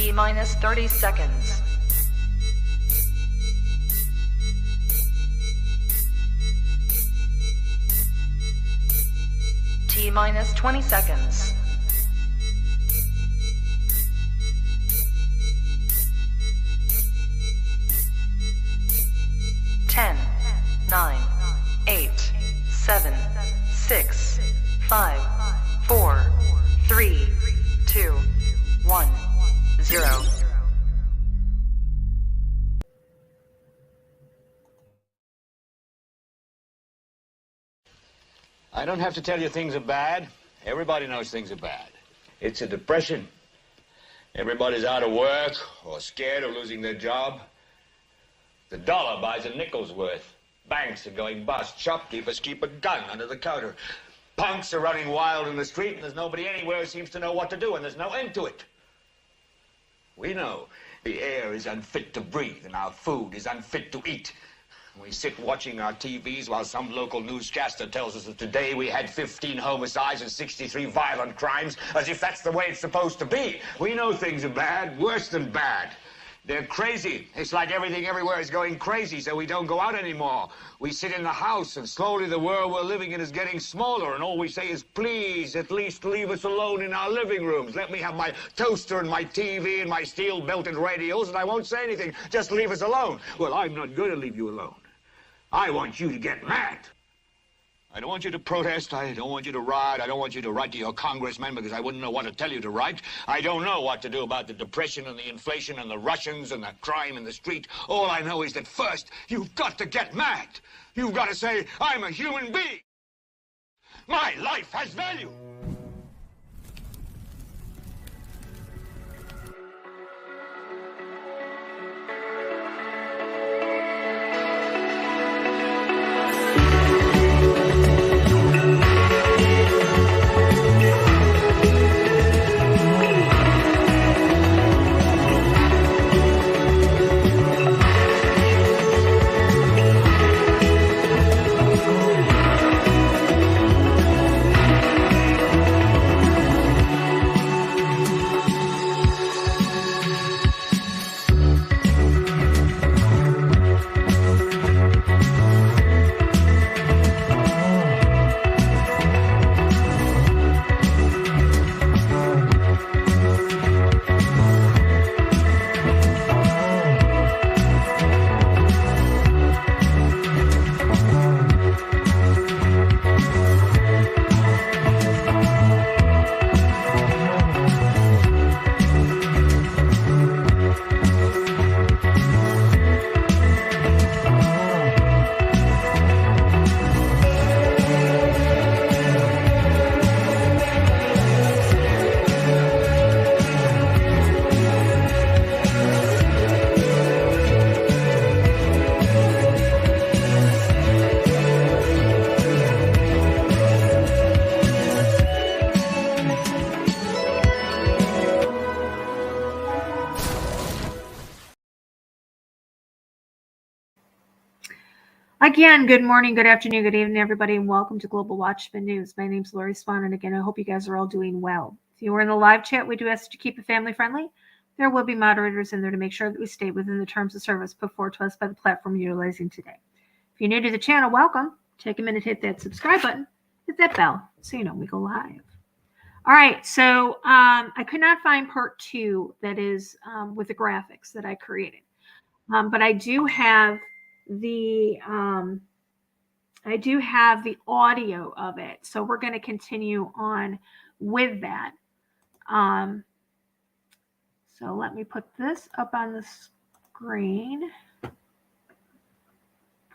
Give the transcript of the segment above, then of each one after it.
T minus 30 seconds. T minus 20 seconds. 10, 9, 8, 7, 6, 5, 4, 3, 2, 1, 0. I don't have to tell you things are bad. Everybody knows things are bad. It's a depression. Everybody's out of work or scared of losing their job. The dollar buys a nickel's worth. Banks are going bust. Shopkeepers keep a gun under the counter. Punks are running wild in the street, and there's nobody anywhere who seems to know what to do, and there's no end to it. We know the air is unfit to breathe, and our food is unfit to eat. We sit watching our TVs while some local newscaster tells us that today we had 15 homicides and 63 violent crimes, as if that's the way it's supposed to be. We know things are bad, worse than bad. They're crazy. It's like everything everywhere is going crazy, so we don't go out anymore. We sit in the house, and slowly the world we're living in is getting smaller, and all we say is, please, at least leave us alone in our living rooms. Let me have my toaster and my TV and my steel-belted radios, and I won't say anything. Just leave us alone. Well, I'm not going to leave you alone. I want you to get mad. I don't want you to protest. I don't want you to riot. I don't want you to write to your congressman because I wouldn't know what to tell you to write. I don't know what to do about the depression and the inflation and the Russians and the crime in the street. All I know is that first, you've got to get mad. You've got to say, I'm a human being. My life has value. Again, good morning, good afternoon, good evening, everybody, and welcome to Global Watchman News. My name's Lori Swan, and again, I hope you guys are all doing well. If you are in the live chat, we do ask you to keep it family friendly. There will be moderators in there to make sure that we stay within the terms of service put forward to us by the platform you're utilizing today. If you're new to the channel, welcome. Take a minute, hit that subscribe button, hit that bell, so you know when we go live. All right, so I could not find part 2 that is with the graphics that I created, but I do have the audio of it, so we're going to continue on with that. So let me put this up on the screen,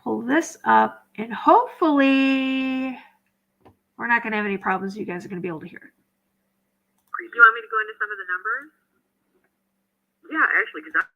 pull this up, and hopefully we're not going to have any problems. You guys are going to be able to hear it. Do you want me to go into some of the numbers? Yeah, actually, because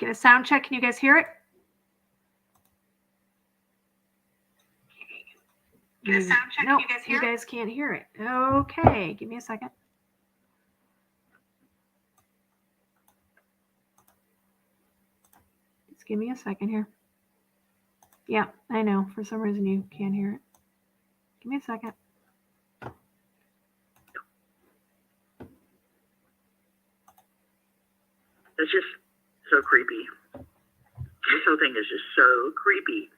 Get a sound check. Can you guys hear it? Get a sound check. Nope, can you guys hear it? You guys can't hear it. Okay, give me a second. Just give me a second here. Yeah, I know. For some reason you can't hear it. Give me a second. That's just so creepy. This whole thing is just so creepy.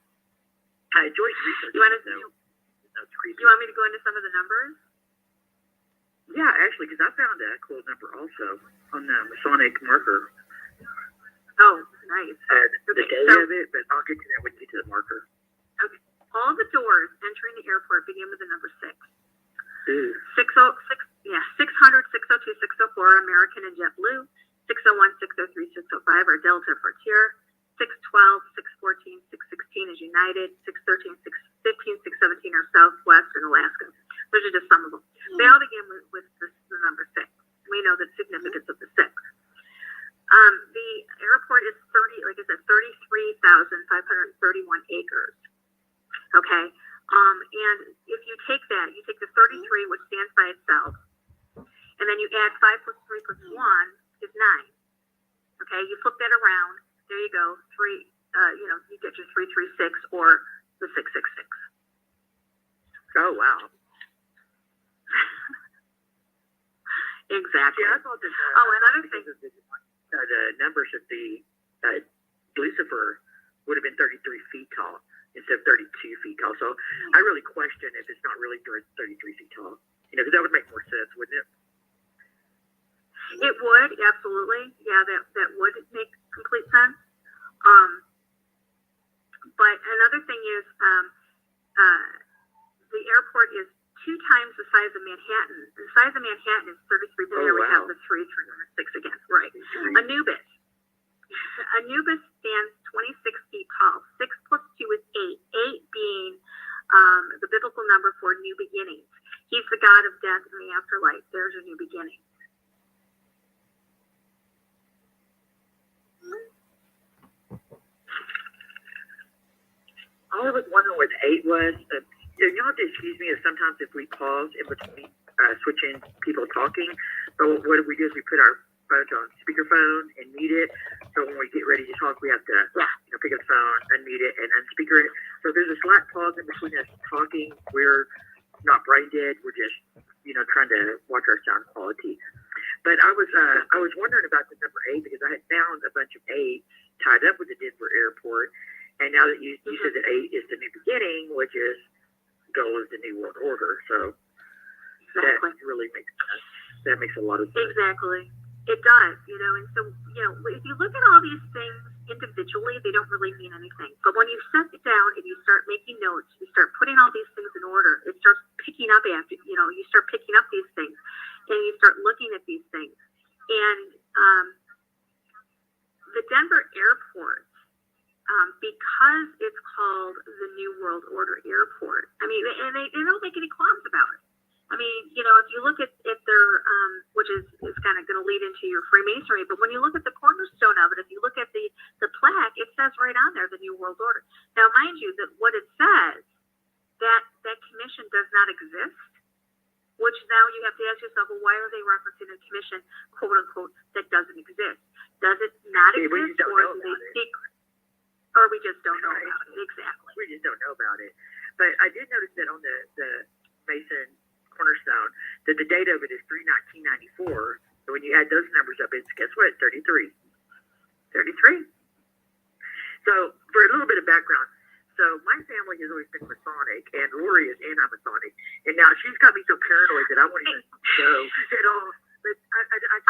I enjoy research. Do you want me to go into some of the numbers? Yeah, actually, because I found a cool number also on the Masonic marker. Oh, nice. The day of it, but I'll get to that when we get to the marker. Okay. All the doors entering the airport begin with the number 6. Ooh. 606, yeah, 600, 602, 604, American and JetBlue. 601, 603, 605 are Delta Frontier. 612, 614, 616 is United. 613, 615, 617 are Southwest and Alaska. Those are just some of them. They all begin with the number 6. We know the significance of the 6. The airport is 33,531 acres. Okay. And if you take that, you take the 33, which stands by itself, and then you add 5 plus 3 plus 1 is 9. Okay. You flip that around. There you go. 3. You get your 336 or the 666. Oh wow. Exactly. Yeah, I thought that. Another thing. The numbers of the Lucifer would have been 33 feet tall instead of 32 feet tall. So I really question if it's not really 33 feet tall. Because that would make more sense, wouldn't it? It would, absolutely. Yeah, that would make complete sense. But another thing is, the airport is 2 times the size of Manhattan. The size of Manhattan is 33 billion. Oh, wow. We have the 3, 306 again. Right. Anubis. Anubis stands 26 feet tall. 6 plus 2 is 8. 8 being the biblical number for new beginnings. He's the god of death and the afterlife. There's a new beginning. All I was wondering what 8 was. You'll have to excuse me if sometimes if we pause in between switching people talking. But what we do is we put our phones on speakerphone and mute it. So when we get ready to talk, we have to pick up the phone, unmute it, and unspeaker it. So if there's a slight pause in between us talking, we're not brain dead. We're just trying to watch our sound quality. But I was wondering about the number 8 because I had found a bunch of 8 tied up with the Denver airport. And now that you said that 8 is the new beginning, which is goal is the new world order. So that really makes sense. That makes a lot of sense. Exactly. It does, and so, if you look at all these things individually, they don't really mean anything. But when you set it down and you start making notes, you start putting all these things in order, it starts picking up after, you start picking up these things and you start looking at these things. And the Denver airport, because it's called the New World Order Airport, I mean, and they don't make any qualms about it. I mean, if you look at their, which is kind of going to lead into your Freemasonry, but when you look at the cornerstone of it, if you look at the plaque, it says right on there, the New World Order. Now, mind you, that what it says, that commission does not exist, which now you have to ask yourself, well, why are they referencing a commission, quote unquote, that doesn't exist? Does it not exist, or do they secret? Or we just don't know about it. Exactly. We just don't know about it. But I did notice that on the Mason cornerstone, that the date of it is 3/1994. So when you add those numbers up, it's, guess what? 33. 33. So for a little bit of background, so my family has always been Masonic, and Lori is anti-Masonic. And now she's got me so paranoid that I won't even go at all. But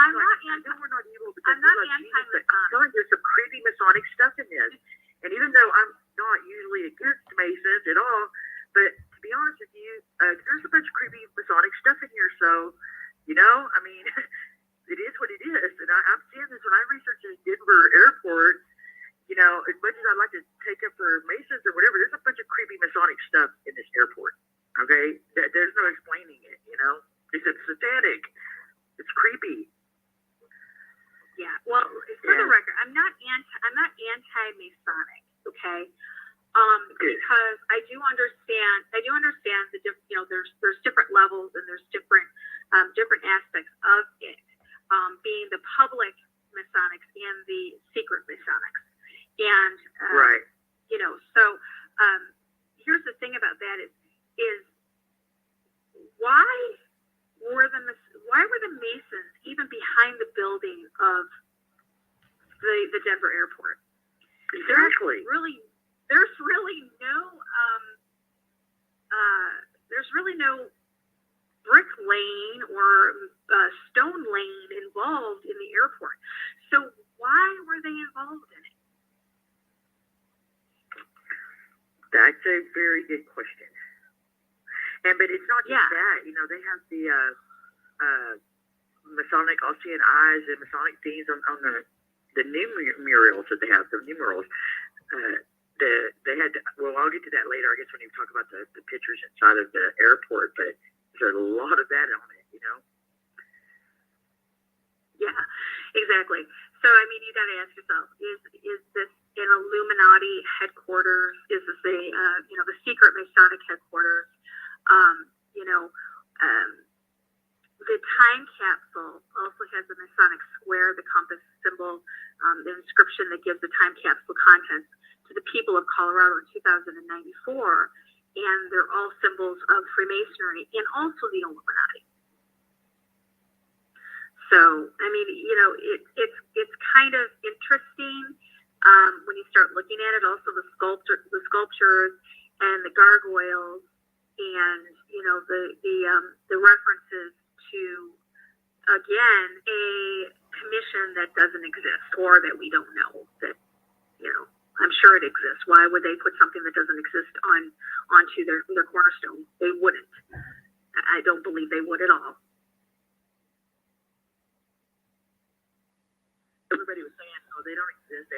I'm not anti. I know we're not evil, but I'm not anti-Masonic. I feel like there's some creepy Masonic stuff in this. And even though I'm not usually against Masons at all, but to be honest with you, there's a bunch of creepy Masonic stuff in here. So, I mean, it is what it is. And I'm seeing this when I research the Denver airport. As much as I'd like to take up for Masons or whatever, there's a bunch of creepy Masonic stuff in this airport. Okay? There's no explaining it, It's satanic. It's creepy. Yeah. Well, for the record, I'm not anti-Masonic. Okay. Because I do understand the there's different levels and there's different aspects of it, being the public Masonics and the secret Masonics, and right. So here's the thing about that is why were the Masons even behind the building of the Denver airport? Exactly. There's really no brick lane or stone lane involved in the airport. So why were they involved in it? That's a very good question. But it's not just that. They have the Masonic Ocean Eyes and Masonic themes on the new murals that they have, the numerals. They had, I'll get to that later, I guess, when you talk about the pictures inside of the airport, but there's a lot of that on it, Yeah, exactly. So, you got to ask yourself, is this an Illuminati headquarters? Is this the secret Masonic headquarters? The time capsule also has a Masonic square, the compass symbol, the inscription that gives the time capsule contents to the people of Colorado in 2094, and they're all symbols of Freemasonry and also the Illuminati. So, it's kind of interesting when you start looking at it. Also, the sculptures and the gargoyles, and the references to, again, a commission that doesn't exist or that we don't know that. I'm sure it exists. Why would they put something that doesn't exist onto their cornerstone? They wouldn't. I don't believe they would at all. Everybody was saying, oh, they don't exist.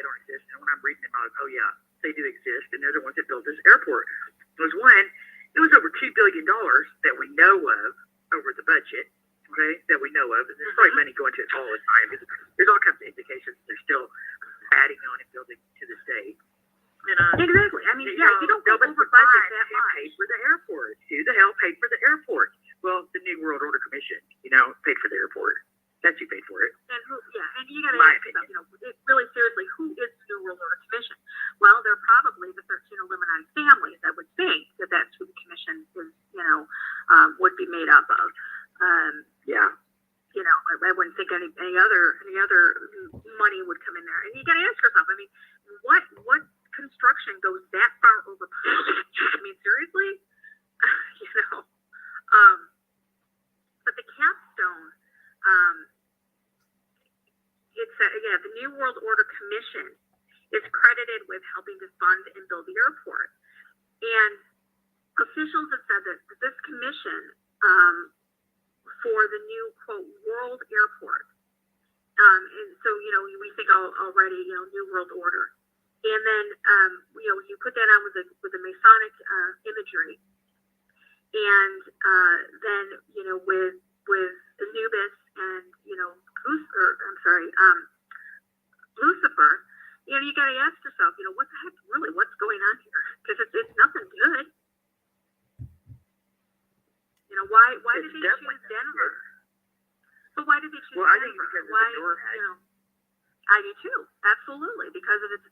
And when I'm reading them, I was, oh, yeah, they do exist. And they're the ones that built this airport. It was over $2 billion that we know of over the budget, okay, that we know of. And there's probably money going to it all the time. There's all kinds of indications they're still adding on and building to this day. And, exactly. You don't go over budget that much. Paid for the airport. Who the hell paid for the airport? Well, the New World Order Commission, paid for the airport. That's who paid for it. And you got to ask yourself, really seriously, who is the New World Order Commission? Well, they're probably the 13 Illuminati families. I would think that's who the commission is, would be made up of. I wouldn't think any other money would come in there. And you got to ask yourself, what construction goes that far over budget? Seriously, But the capstone, the New World Order Commission is credited with helping to fund and build the airport. And officials have said that this commission, for the new, quote, world airport, and so, we think already, New World Order. And then, you put that on with the Masonic imagery. And then, with Anubis and, Lucifer, you got to ask yourself, what the heck, really, what's going on here? Because it's nothing good. Why did they choose Denver? But why did they choose Denver? I think because why, the door has... I do too, absolutely, because of its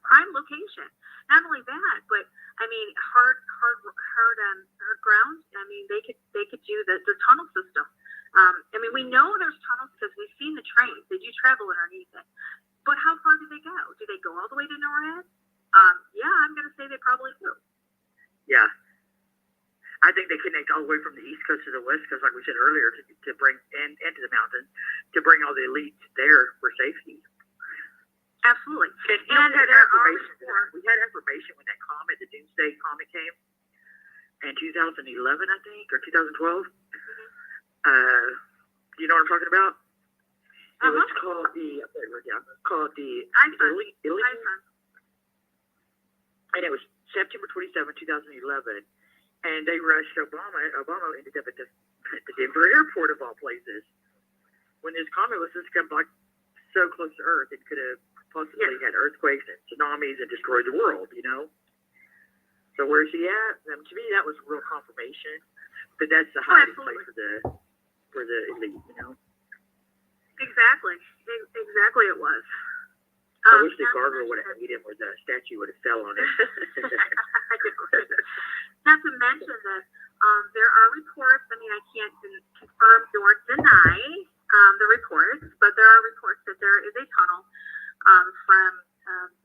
prime location. Not only that, but hard ground. They could do the tunnel system. We know there's tunnels because we've seen the trains. They do travel underneath it. But how far do they go? Do they go all the way to NORAD? Yeah, I'm going to say they probably do. Yeah. I think they connect all the way from the East Coast to the West Coast, like we said earlier, to bring and to the mountains, to bring all the elites there for safety. Absolutely. And we had information when that comet, the Doomsday Comet, came in 2011, I think, or 2012. Do you know what I'm talking about? It was called the Ilion. And it was September 27, 2011. And they rushed Obama. Obama ended up at the Denver airport, of all places, when this comet was just come like so close to Earth, it could have possibly had earthquakes and tsunamis and destroyed the world, you know? So where's he at? To me, that was real confirmation that that's the hiding place for the elite, you know? Exactly it was. I wish the gargoyle would have ate him, or the statue would have fell on him. Not to mention that there are reports. I mean, I can't confirm nor deny the reports, but there are reports that there is a tunnel from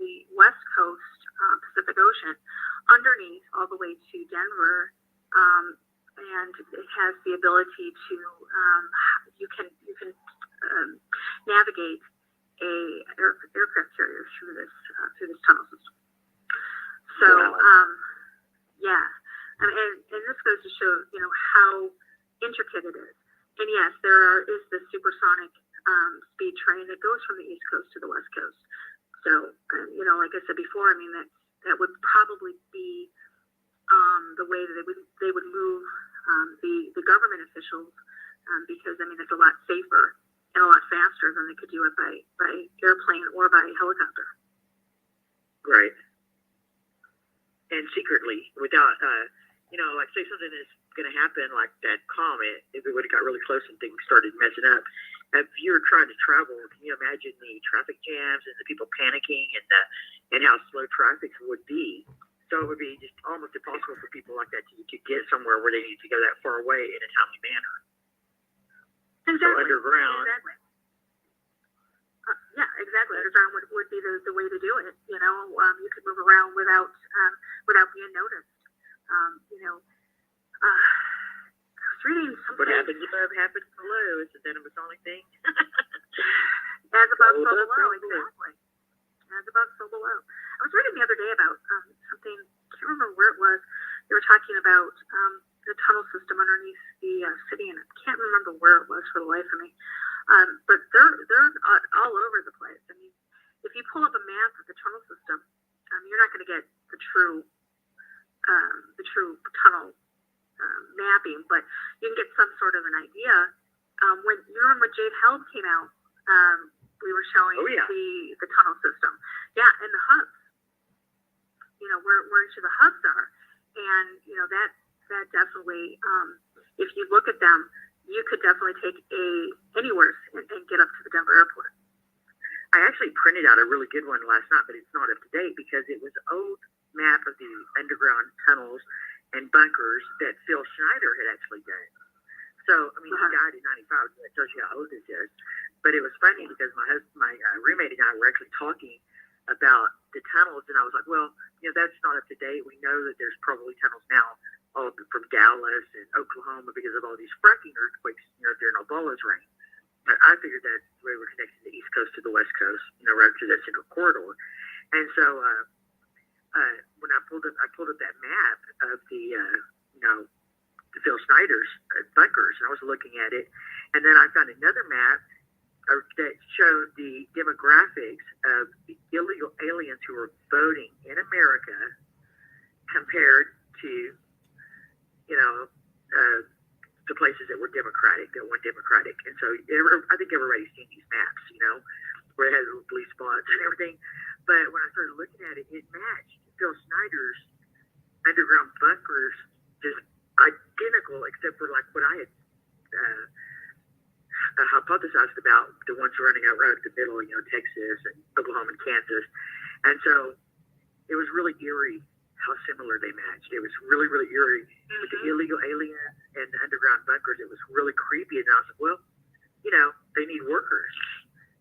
the West Coast Pacific Ocean underneath all the way to Denver, and it has the ability to you can navigate aircraft carrier through this tunnel system. So yeah, I mean, and this goes to show how intricate it is. And yes, there is the supersonic speed train that goes from the East Coast to the West Coast. So like I said before, I mean that would probably be the way that they would move the government officials, because I mean it's a lot safer and a lot faster than they could do it by airplane or by helicopter. Right. And secretly, without, like say something is going to happen, like that comet, if it would have got really close and things started messing up. If you're trying to travel, can you imagine the traffic jams and the people panicking and how slow traffic would be? So it would be just almost impossible for people like that to get somewhere where they need to go that far away in a timely manner. Exactly. So underground. Exactly. Exactly. Underground would be the way to do it. You could move around without being noticed. I was reading something. What happens above happens below. Isn't that a Masonic thing? As above, so below. Exactly. As above, so below. I was reading the other day about something. I can't remember where it was. They were talking about the tunnel system underneath the city, and I can't remember where it was for the life of me. But they're all over the place. I mean, if you pull up a map of the tunnel system, you're not going to get the true tunnel mapping, but you can get some sort of an idea. When Jade Helm came out, we were showing the tunnel system. Yeah, and the hubs. Where each of the hubs are, and that definitely, if you look at them, you could definitely take anywhere and get up to the Denver airport. I actually printed out a really good one last night, but it's not up to date because it was an old map of the underground tunnels and bunkers that Phil Schneider had actually done. So, I mean, he died in 95, so that tells you how old this is. But it was funny because my roommate and I were actually talking about the tunnels, and I was like, well, that's not up to date. We know that there's probably tunnels now all from Dallas and Oklahoma because of all these fracking earthquakes, during Obama's reign. But I figured that we were connecting the East Coast to the West Coast, right to that central corridor. And so when I pulled up that map of the Phil Schneider's bunkers, and I was looking at it, and then I found another map that showed the demographics of the illegal aliens who were voting in America compared to, the places that were Democratic, that weren't Democratic. And so I think everybody's seen these maps, where it has little blue spots and everything. But when I started looking at it, it matched Phil Schneider's underground bunkers, just identical, except for like what I had hypothesized about the ones running out right in the middle, Texas and Oklahoma and Kansas. And so it was really eerie how similar they matched. It was really, really eerie. With the illegal aliens and the underground bunkers, it was really creepy. And I was like, well, they need workers.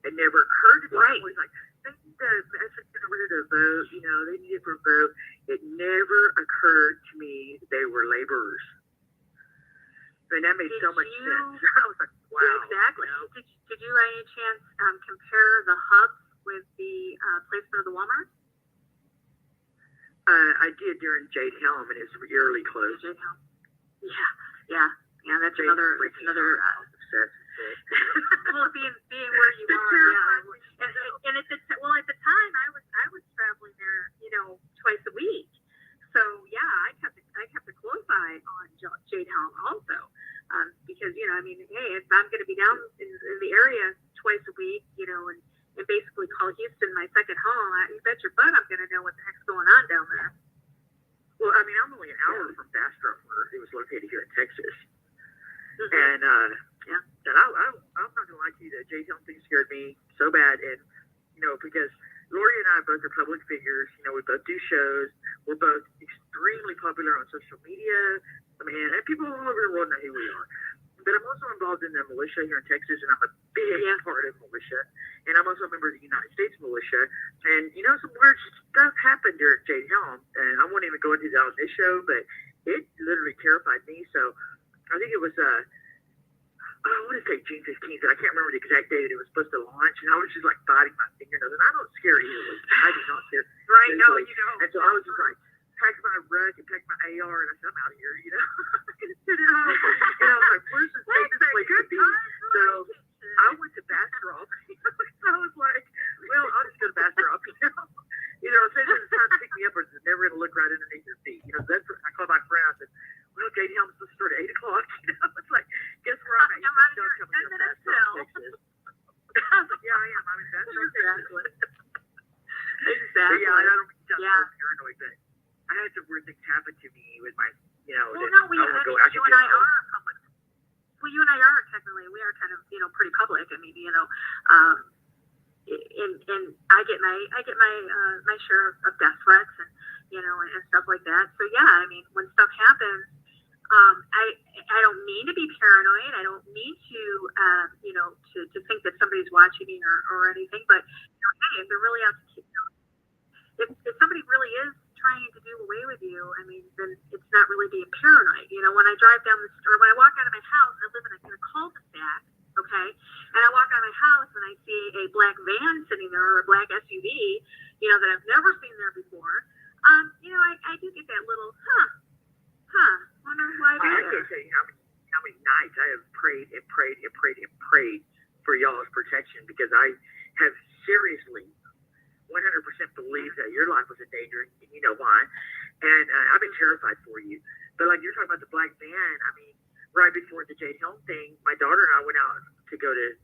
It never occurred to me. I was like, they need to vote, they need it for a vote. It never occurred to me that they were laborers. And that made so much sense. I was like, wow. Exactly. Did you by any chance compare the hubs with the placement of the Walmart? I did during Jade Helm, and it was eerily close. Jade Helm. Yeah. That's another. Well, being where you are, and at the time I was traveling there, twice a week. So yeah, I kept a close eye on Jade Helm also, because hey, if I'm going to be down in the area twice a week, and and basically call Houston my second home, you bet your butt I'm going to know what the heck's going on down there. Well, I mean, I'm only an hour from Bastrop, where it was located here in Texas. And, and I'm not going to lie to you, the Jade Helm thing scared me so bad. And, you know, because Lori and I both are public figures. You know, we both do shows. We're both extremely popular on social media. I mean, and people all over the world know who we are. But I'm also involved in the militia here in Texas, and I'm a big part of militia. And I'm also a member of the United States militia. And, you know, some weird stuff happened during Jade Helm. And I won't even go into that on this show, but it literally terrified me. So I think it was, I want to say June 15th, and I can't remember the exact date it was supposed to launch. And I was just like biting my fingernails. And I don't scare easily. I do not scare. Right, no, you don't. And so I was just like, pack my rug and pack my AR, and I said, I'm out of here, you know. And I was like, where's the safest place to be? So I went to Bastrop. I was like, well, I'll just go to Bastrop, you know. You know, say there's time to pick me up, or they're never going to look right underneath your feet. You know, that's what I called my friend. I said, well, Jade Helm's supposed to start at 8 o'clock. You know, it's like, guess where I'm at? You said, don't come here, Bastrop, Texas. I was like, yeah, I am. I'm in Bastrop, Texas. Exactly. Yeah, I don't mean to sound paranoid, but I had some weird things happen to me with my, you know. Well, no, you and I are public. Well, you and I are technically, we are kind of, you know, pretty public. I mean, you know, and I get my share of death threats and, you know, and stuff like that. So yeah, I mean, when stuff happens, I don't mean to be paranoid. I don't mean to, you know, to think that somebody's watching me or anything. But you know, hey, if they're really out to keep, you know, if somebody really is trying to do away with you, I mean, then it's not really being paranoid. You know, when I drive down the street, when I walk out of my house, I live in a cul-de-sac, okay? And I walk out of my house and I see a black van sitting there, or a black SUV, you know, that I've never seen there before. You know, I do get that little, wonder why I can't tell you how many nights I have prayed and prayed and prayed and prayed for y'all's protection, because I have seriously 100% believe that your life was in danger, and you know why. And I've been terrified for you. But like you're talking about the black van, I mean, right before the Jade Helm thing, my daughter and I went out to go to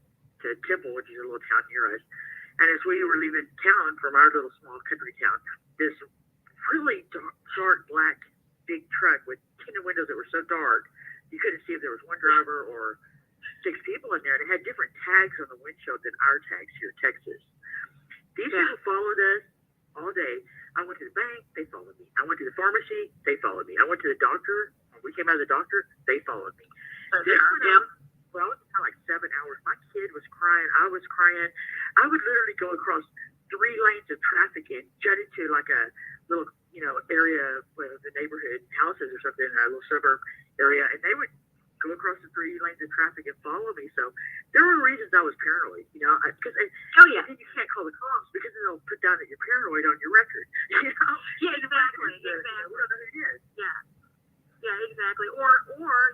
Temple, which is a little town near us. And as we were leaving town from our little small country town, this really dark black big truck with tinted windows that were so dark, you couldn't see if there was one driver or 6 people in there. And it had different tags on the windshield than our tags here in Texas. These people followed us all day. I went to the bank, they followed me. I went to the pharmacy, they followed me. I went to the doctor. When we came out of the doctor, they followed me. Well, it was kind of like 7 hours. My kid was crying. I was crying. I would literally go across 3 lanes of traffic and jut into like a little, you know, area with the neighborhood houses or something, a little suburb area, and they would go across the 3 lanes of traffic and follow me. So there were reasons I was paranoid, you know, because and then you can't call the cops because then they'll put down that you're paranoid on your record, you know. Yeah, exactly. We don't know who it is. Yeah, exactly. Or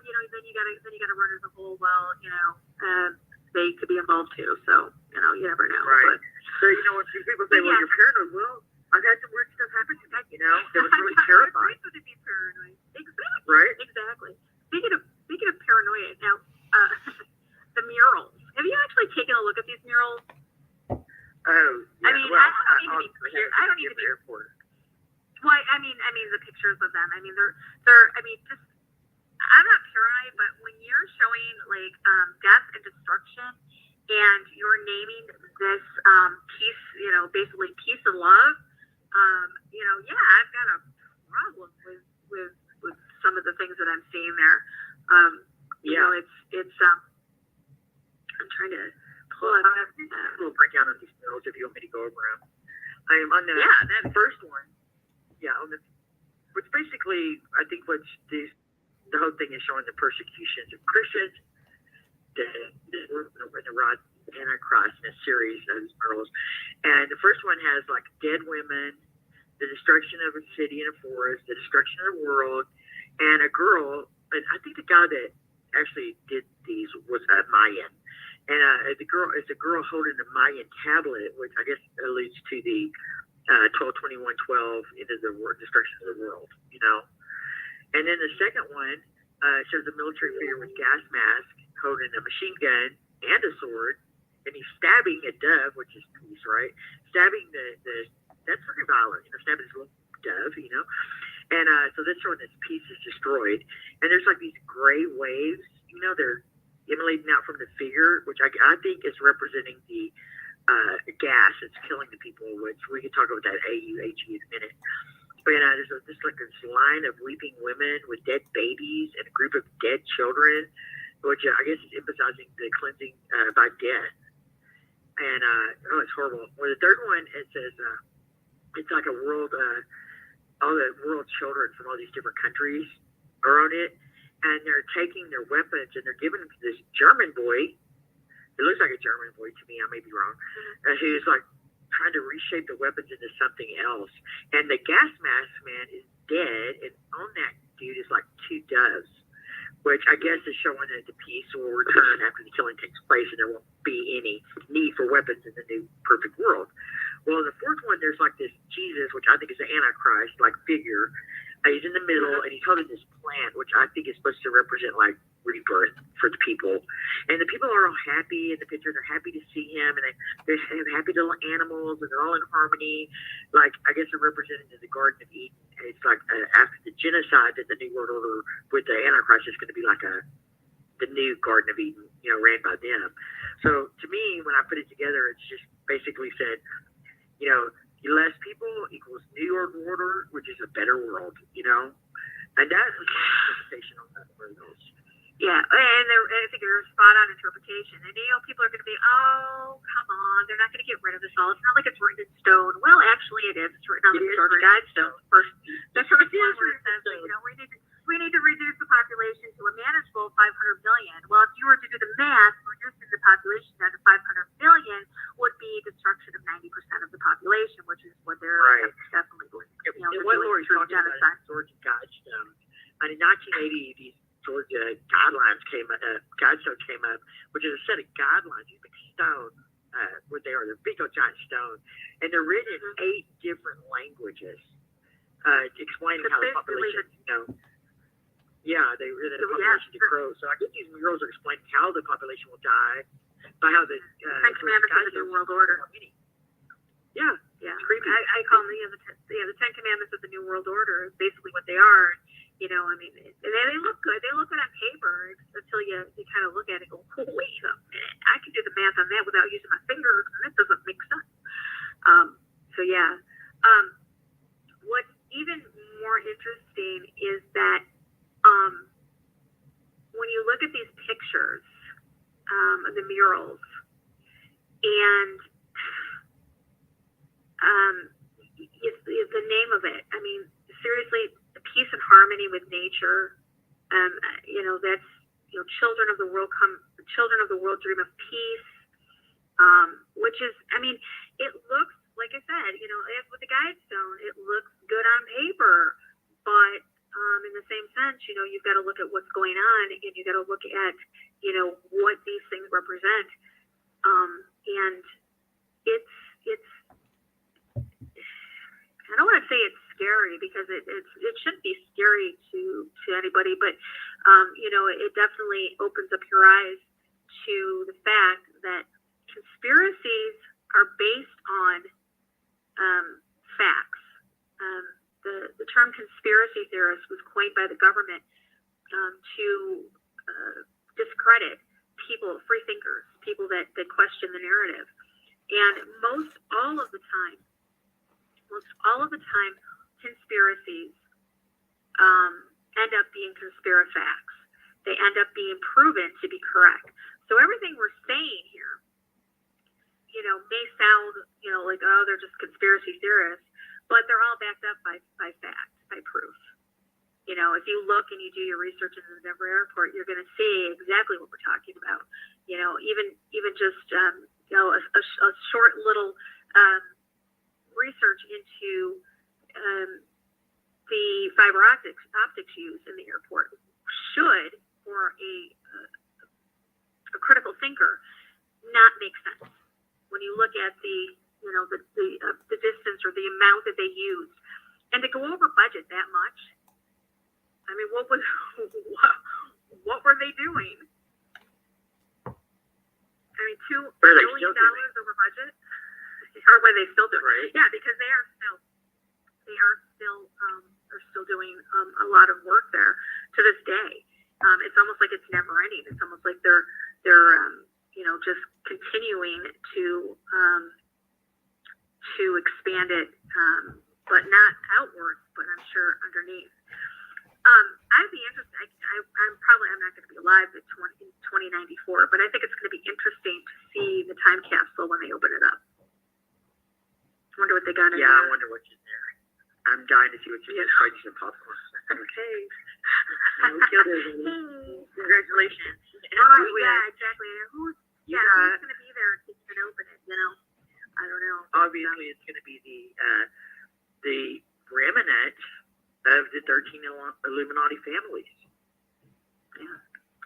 you know, then you gotta run as a whole. Well, you know, they could be involved too. So you know, you never know. Right. But, so you know, when people say, "Well, you're paranoid," well, I've had some weird stuff happen to me. You know, that was really terrifying. It's to be paranoid. Exactly. Right. Exactly. Speaking of paranoia, now the murals. Have you actually taken a look at these murals? Oh, yeah. I mean, well, I don't need to be. Airport. Well, I mean the pictures of them. I mean, they're. I mean, just. I'm not paranoid, but when you're showing like death and destruction, and you're naming this peace, you know, basically peace and love, you know, yeah, I've got a problem with some of the things that I'm seeing there. You know, it's I'm trying to pull it up. We'll break down on these murals if you want me to go over them. I am on the first one. Yeah, on the, which basically, I think what's the whole thing is showing the persecutions of Christians, the Rod Antichrist in a series of these murals. And the first one has like dead women, the destruction of a city and a forest, the destruction of the world, and a girl. And I think the guy that actually did these was a Mayan. And the girl is a girl holding a Mayan tablet, which I guess alludes to the 12/21/12 into the destruction of the world, you know. And then the second one shows a military figure with gas mask holding a machine gun and a sword, and he's stabbing a dove, which is peace, right? Stabbing that's pretty violent, stabbing this little dove, And so this one, this piece is destroyed, and there's like these gray waves, they're emanating out from the figure, which I think is representing the gas that's killing the people, which we can talk about that AUHE in a minute. But there's just like this line of weeping women with dead babies and a group of dead children, which I guess is emphasizing the cleansing by death. And it's horrible. Well, the third one, it says it's like a world, all the world children from all these different countries are on it, and they're taking their weapons and they're giving them to this German boy. It looks like a German boy to me. I may be wrong. And he's like trying to reshape the weapons into something else. And the gas mask man is dead, and on that dude is like two doves, which I guess is showing that the peace will return after the killing takes place, and there won't be any need for weapons in the new perfect world. Well, in the fourth one, there's like this Jesus, which I think is an Antichrist-like figure. He's in the middle, and he's holding this plant, which I think is supposed to represent like rebirth for the people. And the people are all happy in the picture. They're happy to see him, and they have happy little animals, and they're all in harmony. Like, I guess they're represented in the Garden of Eden. And it's like after the genocide that the New World Order with the Antichrist is going to be like the new Garden of Eden, ran by them. So to me, when I put it together, it's just basically said, less people equals New World Order, which is a better world, and that is my interpretation on that for those. Yeah, and I think you're a spot-on interpretation. And people are going to be, oh, come on, they're not going to get rid of this all. It's not like it's written in stone. Well, actually, it is. It's written on the Church of Guidestone. The first one where it says, we need to reduce the population to a manageable 500 million. Well, if you were to do the math, reducing the population down to 500 million would be destruction of 90% of the population, which is what they're definitely going to do. And what Lori's talking about is Georgia Guidestone. And in 1980, these Georgia Guidestone came up, which is a set of guidelines, these big stone, what they are, they're big old giant stone, and they're written in 8 different languages, explaining how the population, they written the population to grow. So I guess these murals are explaining how the population will die by how the Ten Commandments of the New World Order. Yeah, it's creepy. I call them the Ten Commandments of the New World Order is basically what they are. They look good. They look good on paper until you kind of look at it and go, oh, wait a minute. I can do the math on that without using my fingers, and that doesn't make sense. What's even more interesting is that when you look at these pictures of the murals, and the name of it, seriously, peace and harmony with nature. That's children of the world dream of peace. Which is, it looks like I said, as with the Guidestone, it looks good on paper, but in the same sense, you've got to look at what's going on, and you got to look at what these things represent. And it's I don't want to say it's scary because it shouldn't be scary to anybody, but it definitely opens up your eyes to the fact that conspiracies are based on facts. The term conspiracy theorist was coined by the government to discredit people, free thinkers, people that question the narrative. And most all of the time, conspiracies end up being conspirafacts. They end up being proven to be correct. So everything we're saying here, may sound, like, oh, they're just conspiracy theorists, but they're all backed up by fact, by proof. If you look and you do your research in the Denver airport, you're going to see exactly what we're talking about. Even just a short little research into the fiber optics used in the airport should, for a critical thinker, not make sense when you look at the distance or the amount that they used, and to go over budget that much. What were they doing? $2 But they billion still do it. over budget. Or why they still do it? Right. Yeah, because they're still doing a lot of work there to this day. It's almost like it's never ending. It's almost like they're just continuing to expand it, but not outwards, but I'm sure underneath. I'd be interested. I'm not going to be alive in 2094, but I think it's going to be interesting to see the time capsule when they open it up. I wonder what they got in there. Yeah, I wonder what's in there. I'm dying to see what's in there. Probably some popcorn. Okay. We killed it. Congratulations. Oh, yeah, exactly. Who's going to be there to even open it? I don't know. Obviously, it's going to be the remnant of the 13 Illuminati families. Yeah,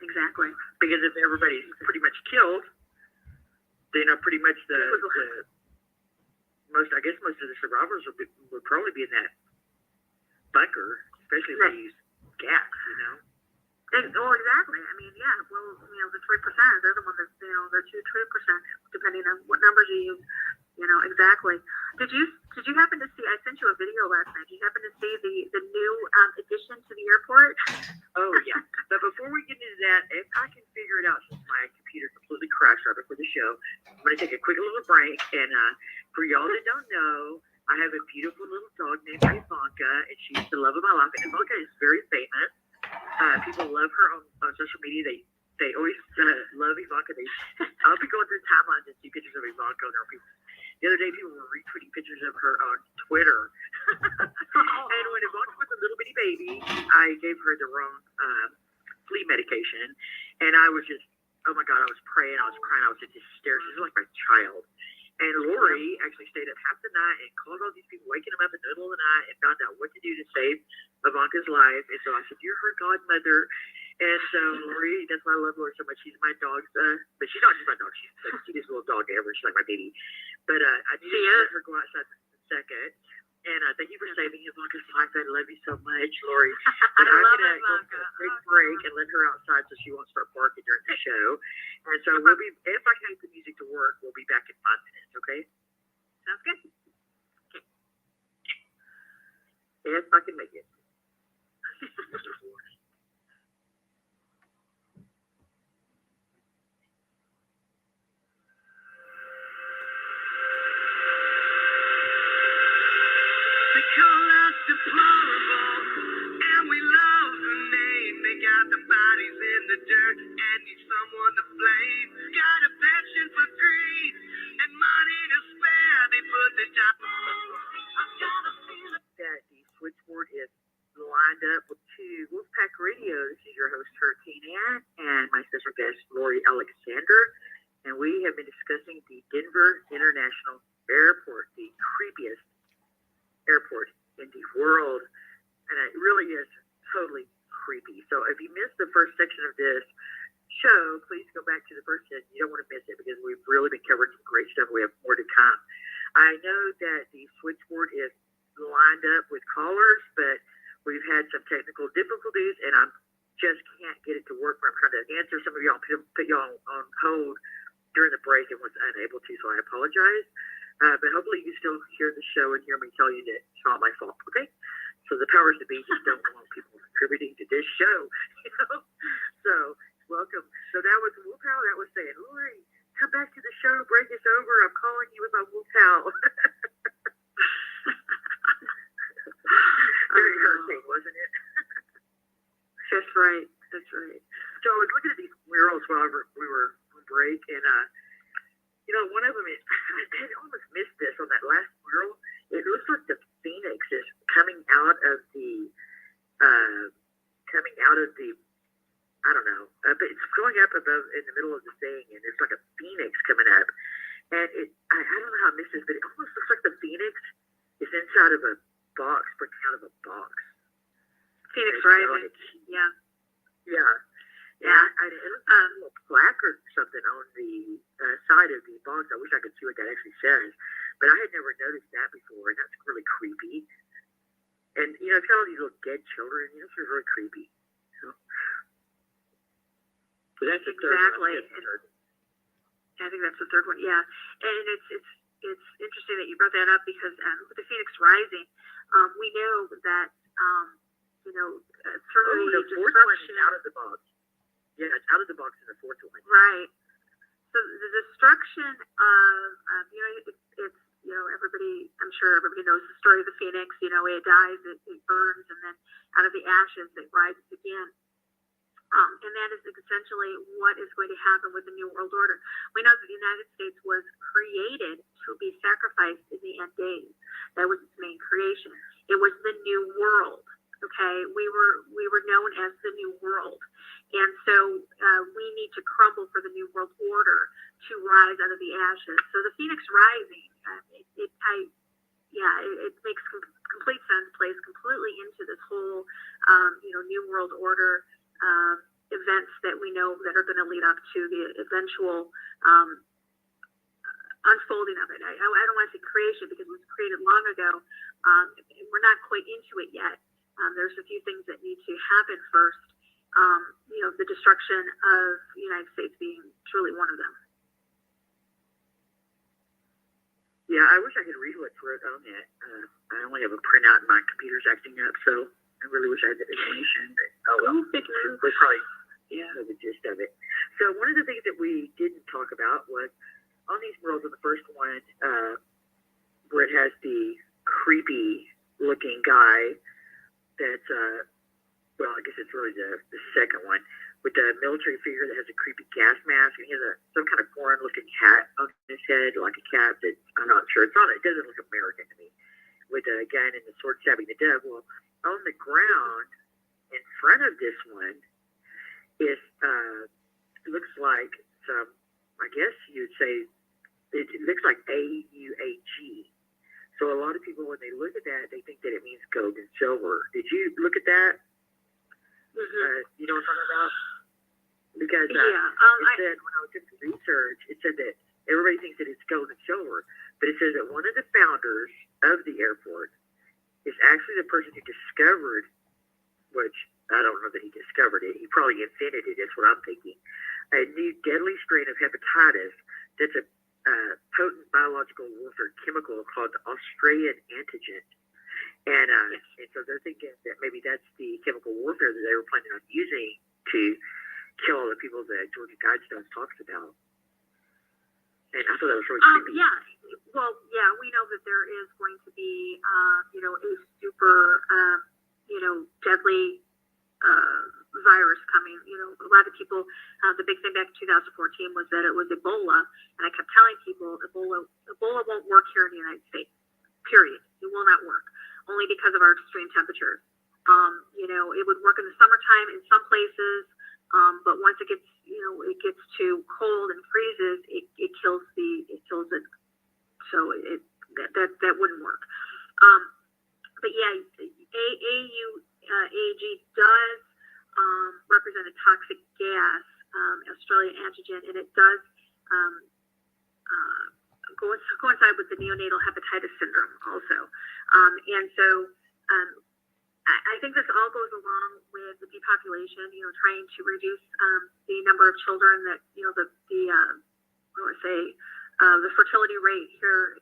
exactly. Because if everybody's pretty much killed, then pretty much most of the survivors would probably be in that bunker, especially if they use gas, Exactly. I mean, yeah. Well, the 3%, they're the one that's, the 2-3%, depending on what numbers you use. Exactly. Did you happen to see? I sent you a video last night. Did you happen to see the new addition to the airport? Oh yeah. But before we get into that, if I can figure it out, since my computer completely crashed right before the show, I'm going to take a quick little break. And for y'all that don't know, I have a beautiful little dog named Ivanka, and she's the love of my life. And Ivanka is very famous. People love her on social media. They always love Ivanka. I'll be going through timelines and see pictures of Ivanka. And there are people. The other day, people were retweeting pictures of her on Twitter. And when Ivanka was a little bitty baby, I gave her the wrong flea medication. And I was just, oh my God, I was praying. I was crying. I was just hysterical. She was like my child. And Lori actually stayed up half the night and called all these people, waking them up in the middle of the night, and found out what to do to save Ivanka's life. And so I said, you're her godmother. And so Lori, that's why I love Lori so much. She's my dog's, but she's not just my dog. She's the cutest little dog ever. She's like my baby. But I need to let her go outside for a second. And thank you for saving Ivanka's life. I love you so much, Lori. But I'm going to go for a quick break and let her outside so she won't start barking during the show. And so we'll be, if I can get the music to work, we'll be back in 5 minutes, okay? Sounds good. If I can make it. They call us deplorable, and we love the name. They got the bodies in the dirt and need someone to blame. Got a passion for greed and money to spare. They put the job that the switchboard is lined up with two Wolfpack Radio. This is your host, HERACANE, and my special guest, Lori Alexander. And we have been discussing the Denver International Airport, the creepiest airport in the world. And it really is totally creepy. So if you missed the first section of this show, please go back to the first section. You don't want to miss it because we've really been covering some great stuff. We have more to come. I know that the switchboard is lined up with callers, but we've had some technical difficulties, and I just can't get it to work when I'm trying to answer some of y'all, put y'all on hold during the break and was unable to, so I apologize. But hopefully you can still hear the show and hear me tell you that it's not my fault, okay? So the powers that be just don't want people contributing to this show, So, welcome. So that was Wolf Howl. That was saying, Lori, come back to the show. Break is over. I'm calling you with my Wolf Howl. Very hurting, wasn't it? That's right. That's right. So I was looking at these murals while we were on break, and one of them is, I had almost missed this on that last mural. It looks like the phoenix is coming out of the, I don't know, but it's going up above in the middle of the thing, and there's like a phoenix coming up. And I don't know how I missed this, but it almost looks like the phoenix is inside of a box, breaking out of a box. Phoenix Rising. Yeah. Yeah. Yeah. It looks like a little plaque or something on the side of the box. I wish I could see what that actually says. But I had never noticed that before, and that's really creepy. And, it's got all these little dead children. It's really creepy. So that's the exactly. I think that's the third one. Yeah, and it's interesting that you brought that up because with the Phoenix Rising, we know that through the fourth one is out of the box. Yeah, it's out of the box in the fourth one. Right. So the destruction of it's everybody. I'm sure everybody knows the story of the Phoenix. It dies, it burns, and then out of the ashes it rises again. And that is essentially what is going to happen with the New World Order. We know that the United States was created to be sacrificed in the end days. That was its main creation. It was the New World. Okay, we were known as the New World, and so we need to crumble for the New World Order to rise out of the ashes. So the Phoenix Rising, it makes complete sense. Plays completely into this whole New World Order events that we know that are going to lead up to the eventual unfolding of it. I don't want to say creation because it was created long ago. We're not quite into it yet. There's a few things that need to happen first. The destruction of the United States being truly one of them. Yeah, I wish I could read what's wrote on that. I only have a printout and my computer's acting up, so I really wish I had that information. But, oh well, we'll probably know the gist of it. So one of the things that we didn't talk about was on these worlds, on the first one, where it has the creepy looking guy that's, I guess it's really the second one, with the military figure that has a creepy gas mask, and he has some kind of foreign looking hat on his head, like a cap that, I'm not sure, it doesn't look American to me, with a gun and the sword stabbing the devil. On the ground, in front of this one, is, it looks like some, I guess you'd say, it looks like AUAG. So a lot of people, when they look at that, they think that it means gold and silver. Did you look at that? Mm-hmm. You know what I'm talking about? Because it said, when I was doing research, it said that everybody thinks that it's gold and silver, but it says that one of the founders of the airport is actually the person who discovered, which I don't know that he discovered it, he probably invented it, that's what I'm thinking, a new deadly strain of hepatitis that's a potent biological warfare chemical called the Australian antigen. And so they're thinking that maybe that's the chemical warfare that they were planning on using to kill all the people that Georgia Guidestones talks about. And I thought that was really creepy. Yeah. Well, yeah, we know that there is going to be, a super, deadly virus coming. A lot of people, the big thing back in 2014 was that it was Ebola, and I kept telling people Ebola won't work here in the United States. Period. It will not work, only because of our extreme temperatures. It would work in the summertime in some places, but once it gets too cold and freezes, it kills it. So that wouldn't work. But yeah, AUAG does represent a toxic gas, Australian antigen, and it does coincide with the neonatal hepatitis syndrome also. And so I think this all goes along with the depopulation, trying to reduce the number of children that, the fertility rate here,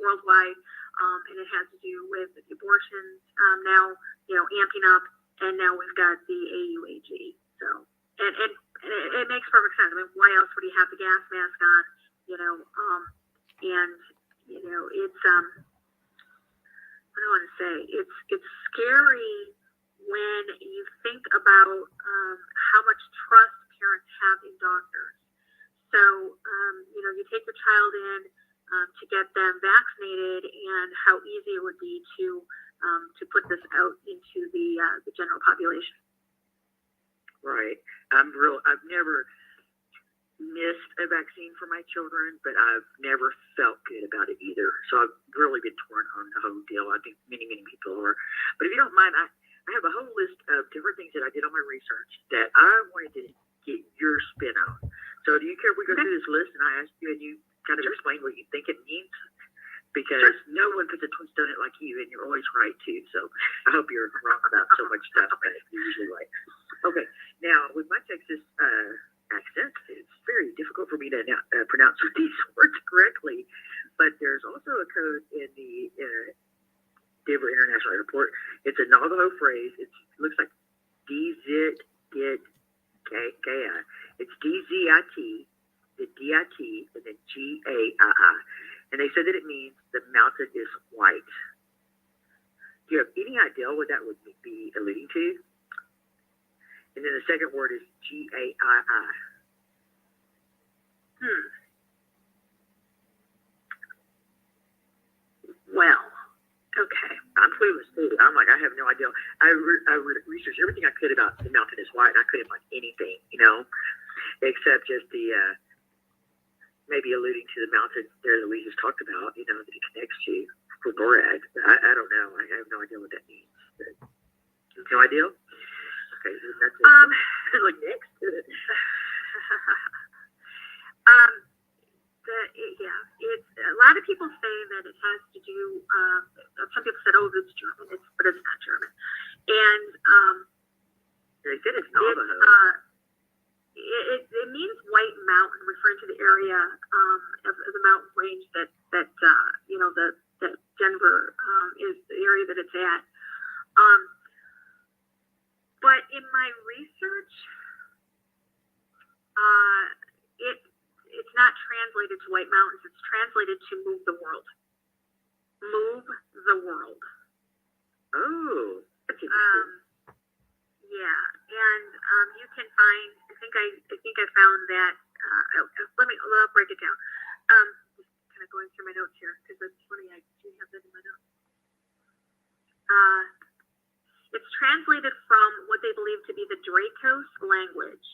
worldwide, and it has to do with the abortions now, amping up, and now we've got the AUAG. So, and it makes perfect sense. I mean, why else would he have the gas mask on? It's what do I want to say? It's scary when you think about how much trust parents have in doctors. So, you take your child in to get them vaccinated, and how easy it would be to put this out into the general population. Right. I've never missed a vaccine for my children, but I've never felt good about it either. So I've really been torn on the whole deal. I think many, many people are. But if you don't mind, I have a whole list of different things that I did on my research that I wanted to get your spin on. So do you care if we go through this list and I ask you and you kind of explain what you think it means? Because no one puts a twist on it like you, and you're always right too. So I hope you're wrong about so much stuff, but you're usually right. Okay, now with my Texas accent, it's very difficult for me to pronounce these words correctly. But there's also a code in the Denver International Airport. It's a Navajo phrase. It looks like D-Z-I-T, G-A-I. It's D-Z-I-T, the D-I-T, and then G-A-I-I. And they said that it means the mountain is white. Do you have any idea what that would be alluding to? And then the second word is G-A-I-I. Well, okay. I'm clueless too. I'm like, I have no idea. I researched everything I could about the mountain is white, and I couldn't find anything, except just the maybe alluding to the mountain there that we just talked about, that it connects to for Borad. I don't know. I have no idea what that means. But, no idea? Okay, so that's it. Like next. It's a lot of people say that it has to do. Some people said, "Oh, it's German," but it's not German. And they said it's Navajo. It means white mountain, referring to the area of the mountain range that that Denver is the area that it's at. But in my research, it's not translated to White Mountains. It's translated to move the world. Move the world. Oh, that's interesting. Yeah, and you can find. I think I found that. I'll break it down. Just kind of going through my notes here because it's funny. I do have that in my notes. It's translated from what they believe to be the Dracos language.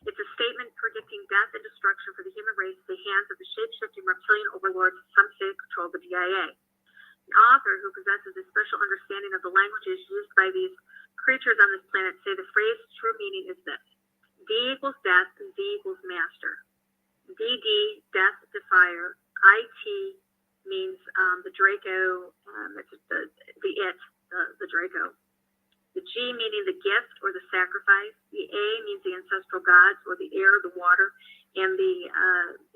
It's a statement predicting death and destruction for the human race at the hands of the shape-shifting reptilian overlords some say control the DIA. The author, who possesses a special understanding of the languages used by these creatures on this planet, say the phrase true meaning is this: D equals death, and Z equals master. DD, death, defier. IT means the Draco, it's the Draco. The G meaning the gift or the sacrifice. The A means the ancestral gods or the air, the water, and the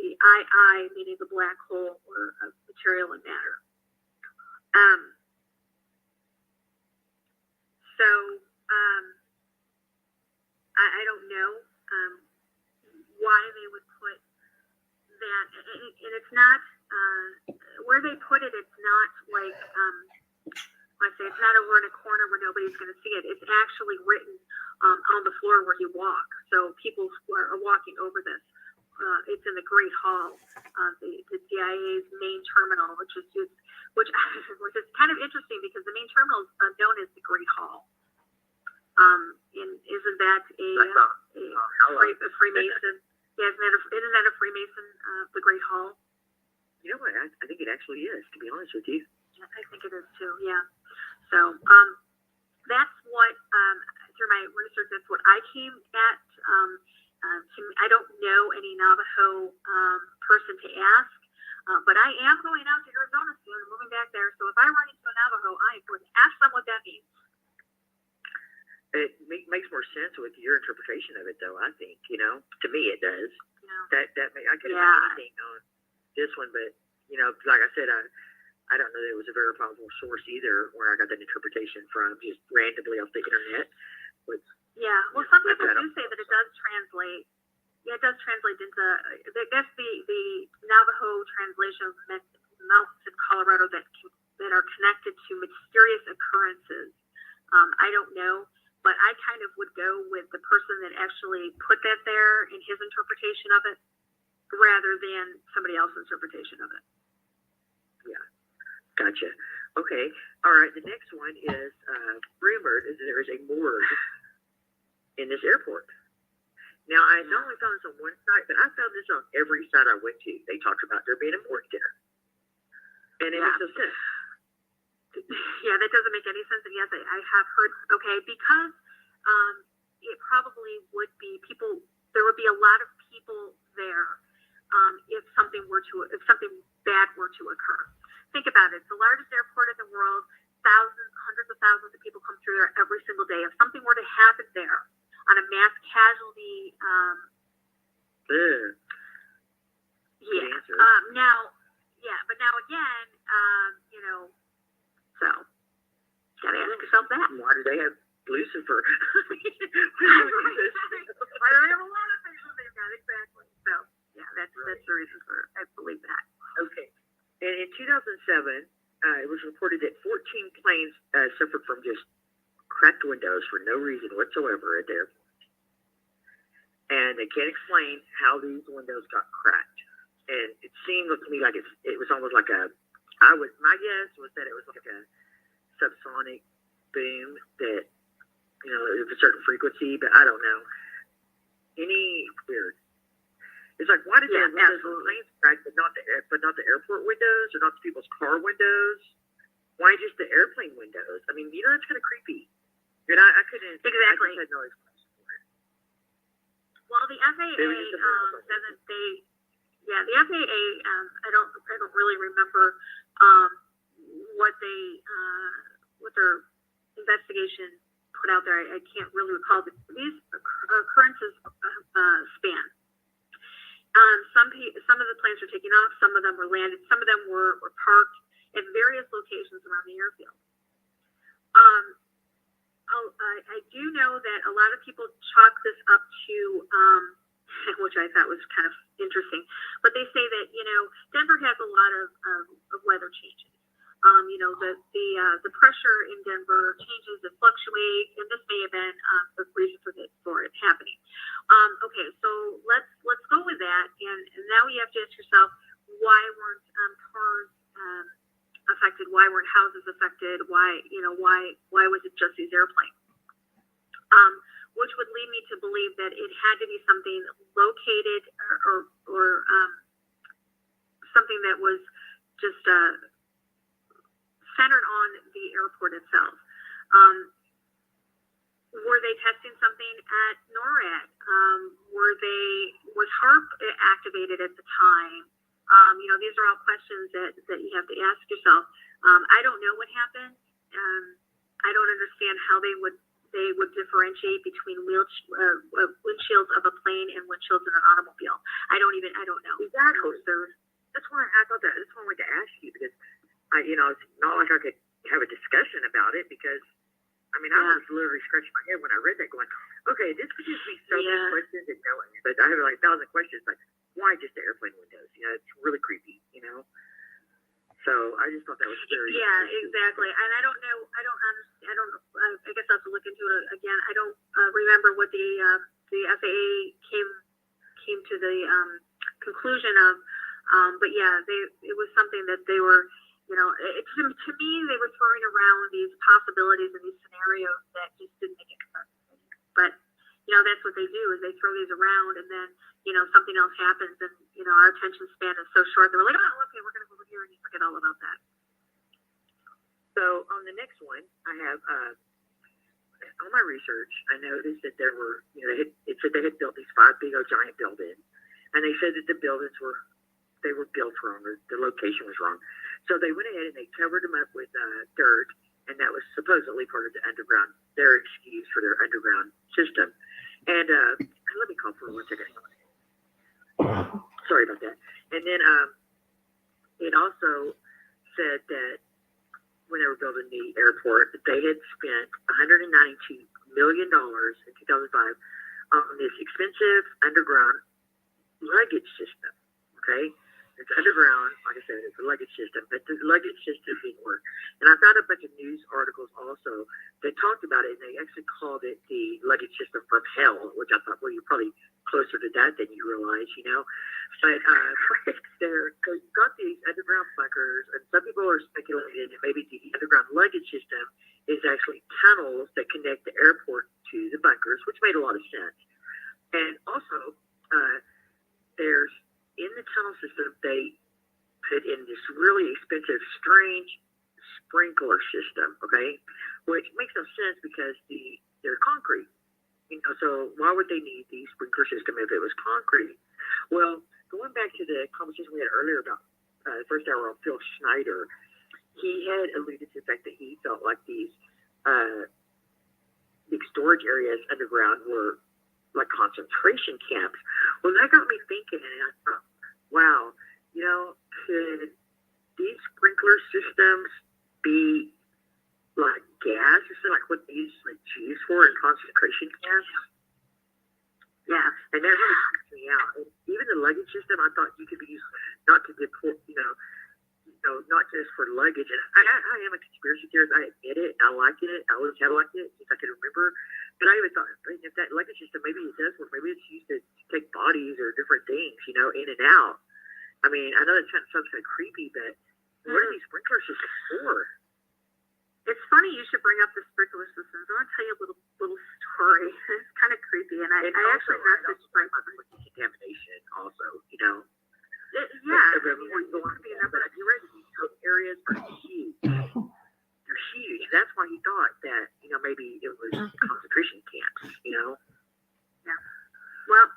II meaning the black hole or material and matter. I don't know why they would put that, and it's not where they put it. It's not like I say it's not over in a corner where nobody's going to see it. It's actually written on the floor where you walk, so people are walking over this. It's in the Great Hall, the DIA's main terminal, which is kind of interesting because the main terminal is known as the Great Hall. And isn't that a Freemason? Yeah, isn't that a Freemason? The Great Hall. You know what? I think it actually is. To be honest with you. I think it is too. Yeah. So that's what through my research, that's what I came at. I don't know any Navajo person to ask, but I am going out to Arizona soon. I'm moving back there, so if I run into a Navajo, I would ask them what that means. It makes more sense with your interpretation of it, though. I think to me it does. Yeah. I could have anything on this one, but like I said, I don't know that it was a verifiable source either, where I got that interpretation from, just randomly off the internet. But, well, some people do say that it does translate. Yeah, it does translate into. I guess the Navajo translation of mountains in Colorado that are connected to mysterious occurrences. I don't know, but I kind of would go with the person that actually put that there in his interpretation of it, rather than somebody else's interpretation of it. Yeah. Gotcha. Okay. All right. The next one is rumored is that there is a morgue in this airport. Now, I not only found this on one site, but I found this on every site I went to. They talked about there being a morgue there. And it makes no sense. Yeah, that doesn't make any sense. And yes, I have heard, because it probably would be there would be a lot of people there if something bad were to occur. Think about it. It's the largest airport in the world. Hundreds of thousands of people come through there every single day. If something were to happen there on a mass casualty But now again, so gotta ask yourself that. Why do they have Lucifer? Why do they have a lot of things that they've got? Exactly. So yeah, that's the reason for I believe that. Okay. And in 2007, it was reported that 14 planes suffered from just cracked windows for no reason whatsoever at the airport. And they can't explain how these windows got cracked. And it seemed to me like it was almost like my guess was that it was like a subsonic boom that, of a certain frequency, but I don't know. Any weird. It's like, why did the planes crack, but not the airport windows, or not the people's car windows? Why just the airplane windows? I mean, that's kind of creepy. And I couldn't exactly. I had no explanation for it. Well, the FAA says that the FAA. I don't really remember what their investigation put out there. I can't really recall. But these occurrences span. Some of the planes were taking off, some of them were landed, some of them were parked at various locations around the airfield. I do know that a lot of people chalk this up to, which I thought was kind of interesting, but they say that, Denver has a lot of weather changes. The pressure in Denver changes, it fluctuates, and this may have been the reason for it happening. Okay, so let's go with that, and now you have to ask yourself, why weren't cars affected? Why weren't houses affected? Why was it just these airplanes? Which would lead me to believe that it had to be something located or something that was just centered on the airport itself. Were they testing something at NORAD? Was HARP activated at the time? These are all questions that you have to ask yourself. I don't know what happened. I don't understand how they would differentiate between windshields of a plane and windshields in an automobile. I don't know. Exactly. That's why I thought that. That's why I wanted to ask you, because it's not like I could have a discussion about it, because I was literally scratching my head when I read that, going, okay, this could just be so many questions and no answers. But I have like 1,000 questions, like, why just the airplane windows? It's really creepy, So I just thought that was very exactly. And I don't know. I don't understand. I don't know. I guess I'll have to look into it again. I don't remember what the FAA came to the conclusion of. But it was something that they were. To me, they were throwing around these possibilities and these scenarios that just didn't make any sense. But that's what they do, is they throw these around, and then something else happens, and our attention span is so short that we're like, oh, okay, we're going to go over here, and you forget all about that. So on the next one, I have on my research, I noticed that there were, it said they had built these 5 big old giant buildings, and they said that the buildings were built wrong, or the location was wrong. So they went ahead and they covered them up with dirt, and that was supposedly part of the underground, their excuse for their underground system. And let me call for 1 second. Sorry about that. And then it also said that when they were building the airport, that they had spent $192 million in 2005 on this expensive underground luggage system. Okay? It's underground, like I said, it's a luggage system, but the luggage system didn't work. And I found a bunch of news articles also that talked about it, and they actually called it the luggage system from hell, which I thought, well, you're probably closer to that than you realize, But so you've got these underground bunkers, and some people are speculating that maybe the underground luggage system is actually tunnels that connect the airport to the bunkers, which made a lot of sense. And also, there's in the tunnel system, they put in this really expensive, strange sprinkler system, okay? Which makes no sense because they're concrete. So why would they need the sprinkler system if it was concrete? Well, going back to the conversation we had earlier about the first hour on Phil Schneider, he had alluded to the fact that he felt like these big storage areas underground were like concentration camps. Well, that got me thinking, and I thought, wow, could these sprinkler systems be like gas or something, like what they use like cheese for in concentration camps? Yeah. And that really freaks me out. And even the luggage system, I thought you could be used not to deport, not just for luggage. And I am a conspiracy theorist. I admit it. I like it. I always have liked it since I can remember. But I even thought, if that luggage system, maybe it does work. Maybe it's used to take bodies or different things, in and out. I mean, I know that sounds kind of creepy, but what are these sprinkler systems for? It's funny you should bring up the sprinkler systems. I want to tell you a little story. It's kind of creepy, and I actually messaged my contamination also, Yeah. You read these areas are huge. They're huge. That's why he thought that, maybe it was concentration camps, Yeah. Well,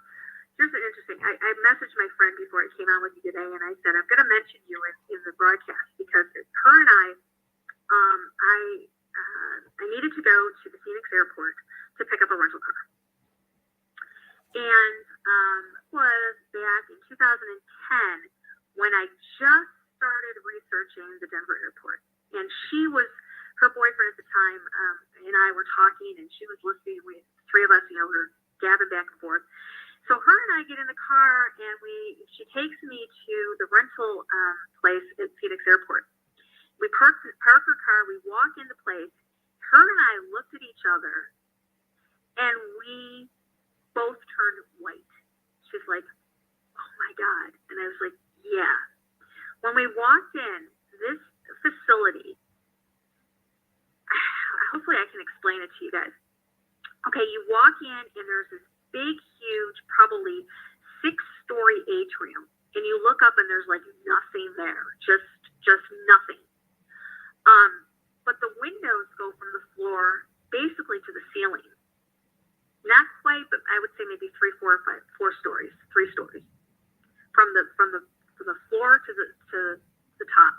here's an interesting. I messaged my friend before I came on with you today, and I said I'm going to mention you in the broadcast because her and I needed to go to the Phoenix airport to pick up a rental car. And was back in 2010 when I just started researching the Denver airport. And her boyfriend at the time, and I were talking, and she was listening. We, three of us, were gabbing back and forth. So her and I get in the car, and she takes me to the rental place at Phoenix airport. We park her car, we walk in the place. Her and I looked at each other, and we both turned white. She's like, oh my God. And I was like, yeah. When we walked in, this facility, hopefully I can explain it to you guys. Okay, you walk in, and there's this big, huge, probably 6-story atrium. And you look up, and there's like nothing there, just nothing. But the windows go from the floor basically to the ceiling. Not quite, but I would say maybe 3 stories from the floor to the top.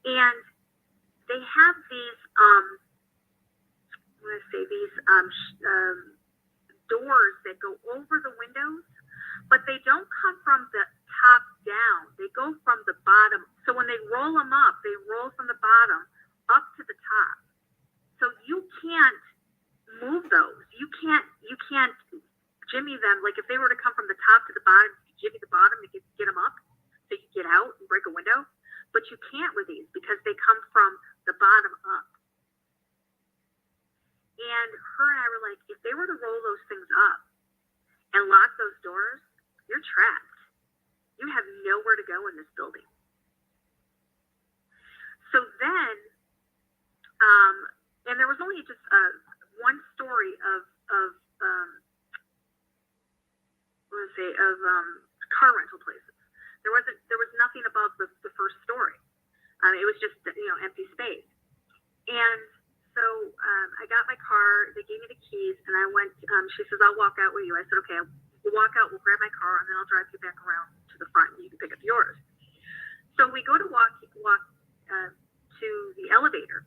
And they have these doors that go over the windows, but they don't come from the top down. They go from the bottom. So when they roll them up, they roll from the bottom up to the top. So you can't move those. You can't jimmy them. Like if they were to come from the top to the bottom, you jimmy the bottom to get them up so you can get out and break a window. But you can't with these because they come from the bottom up. And her and I were like, if they were to roll those things up and lock those doors, you're trapped. You have nowhere to go in this building. So then, and there was only just one story of car rental places. There was nothing above the first story. It was just empty space. And so I got my car. They gave me the keys, and I went. She says, "I'll walk out with you." I said, "Okay, we'll walk out. We'll grab my car, and then I'll drive you back around to the front, and you can pick up yours." So we go to walk to the elevator,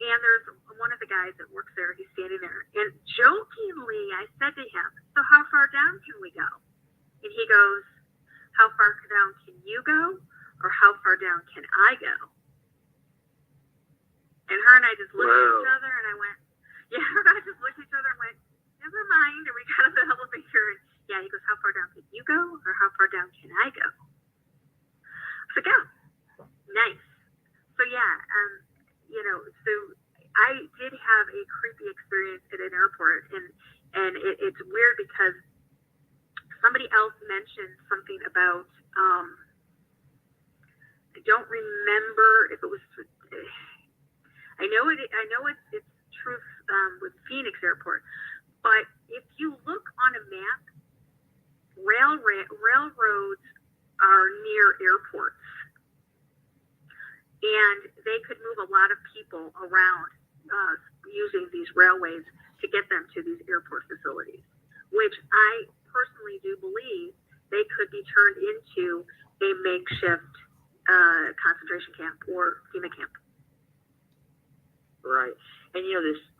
and there's one of the guys that works there. He's standing there, and jokingly, I said to him, "So how far down can we go?" And he goes, "How far down can you go, or how far down can I go?" And her and I just looked at each other, and I went, her and I just looked at each other and went, "Never mind." And we got in the elevator, and he goes, "How far down can you go, or how far down can I go?" So go. Nice. So so I did have a creepy experience at an airport, and it's weird because somebody else mentioned something about I don't remember if it was. I know it's truth with Phoenix Airport, but if you look on a map, railroads are near airports, and they could move a lot of people around using these railways to get them to these airport facilities, which I personally do believe they could be turned into a makeshift concentration camp or FEMA camp. Right. And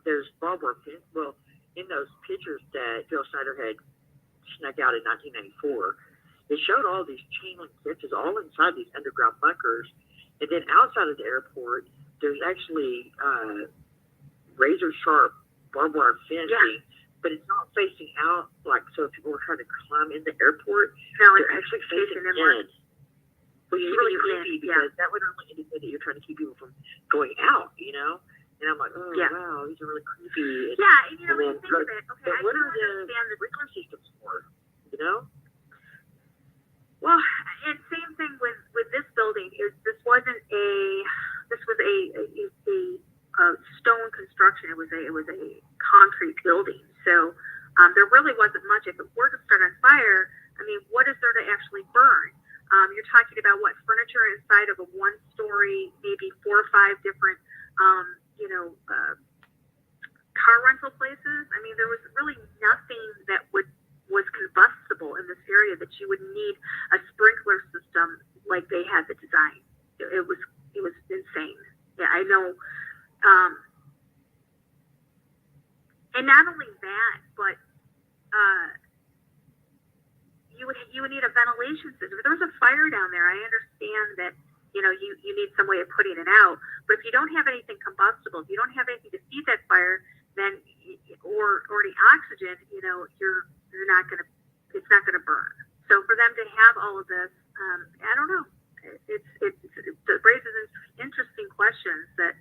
there's barbed pins. Well, in those pictures that Bill Snyder had snuck out in 1994, It showed all these chain link fences all inside these underground bunkers. And then outside of the airport, there's actually razor sharp barbed wire fencing, but it's not facing out, like, so if people were trying to climb in the airport, they're actually facing in. Which is really creepy because that would only indicate that you're trying to keep people from going out, you know? And I'm like, wow, these are really creepy. Yeah, and you know, when you think of it, okay, but I what do are the understand the sprinkler systems for, you know? Well, and same thing with this building. This was a stone construction. It was a concrete building. So there really wasn't much. If it were to start on fire, I mean, what is there to actually burn? You're talking about what furniture inside of a one-story, maybe 4 or 5 different, car rental places. I mean, there was really nothing that was combustible in this area that you would need a sprinkler system like they had the design. It was insane. Yeah, I know. And not only that, but you would need a ventilation system. If there was a fire down there, I understand that you need some way of putting it out. But if you don't have anything combustible, if you don't have anything to feed that fire, then or the oxygen, you're not gonna. It's not gonna burn. So for them to have all of this, I don't know. It raises interesting questions that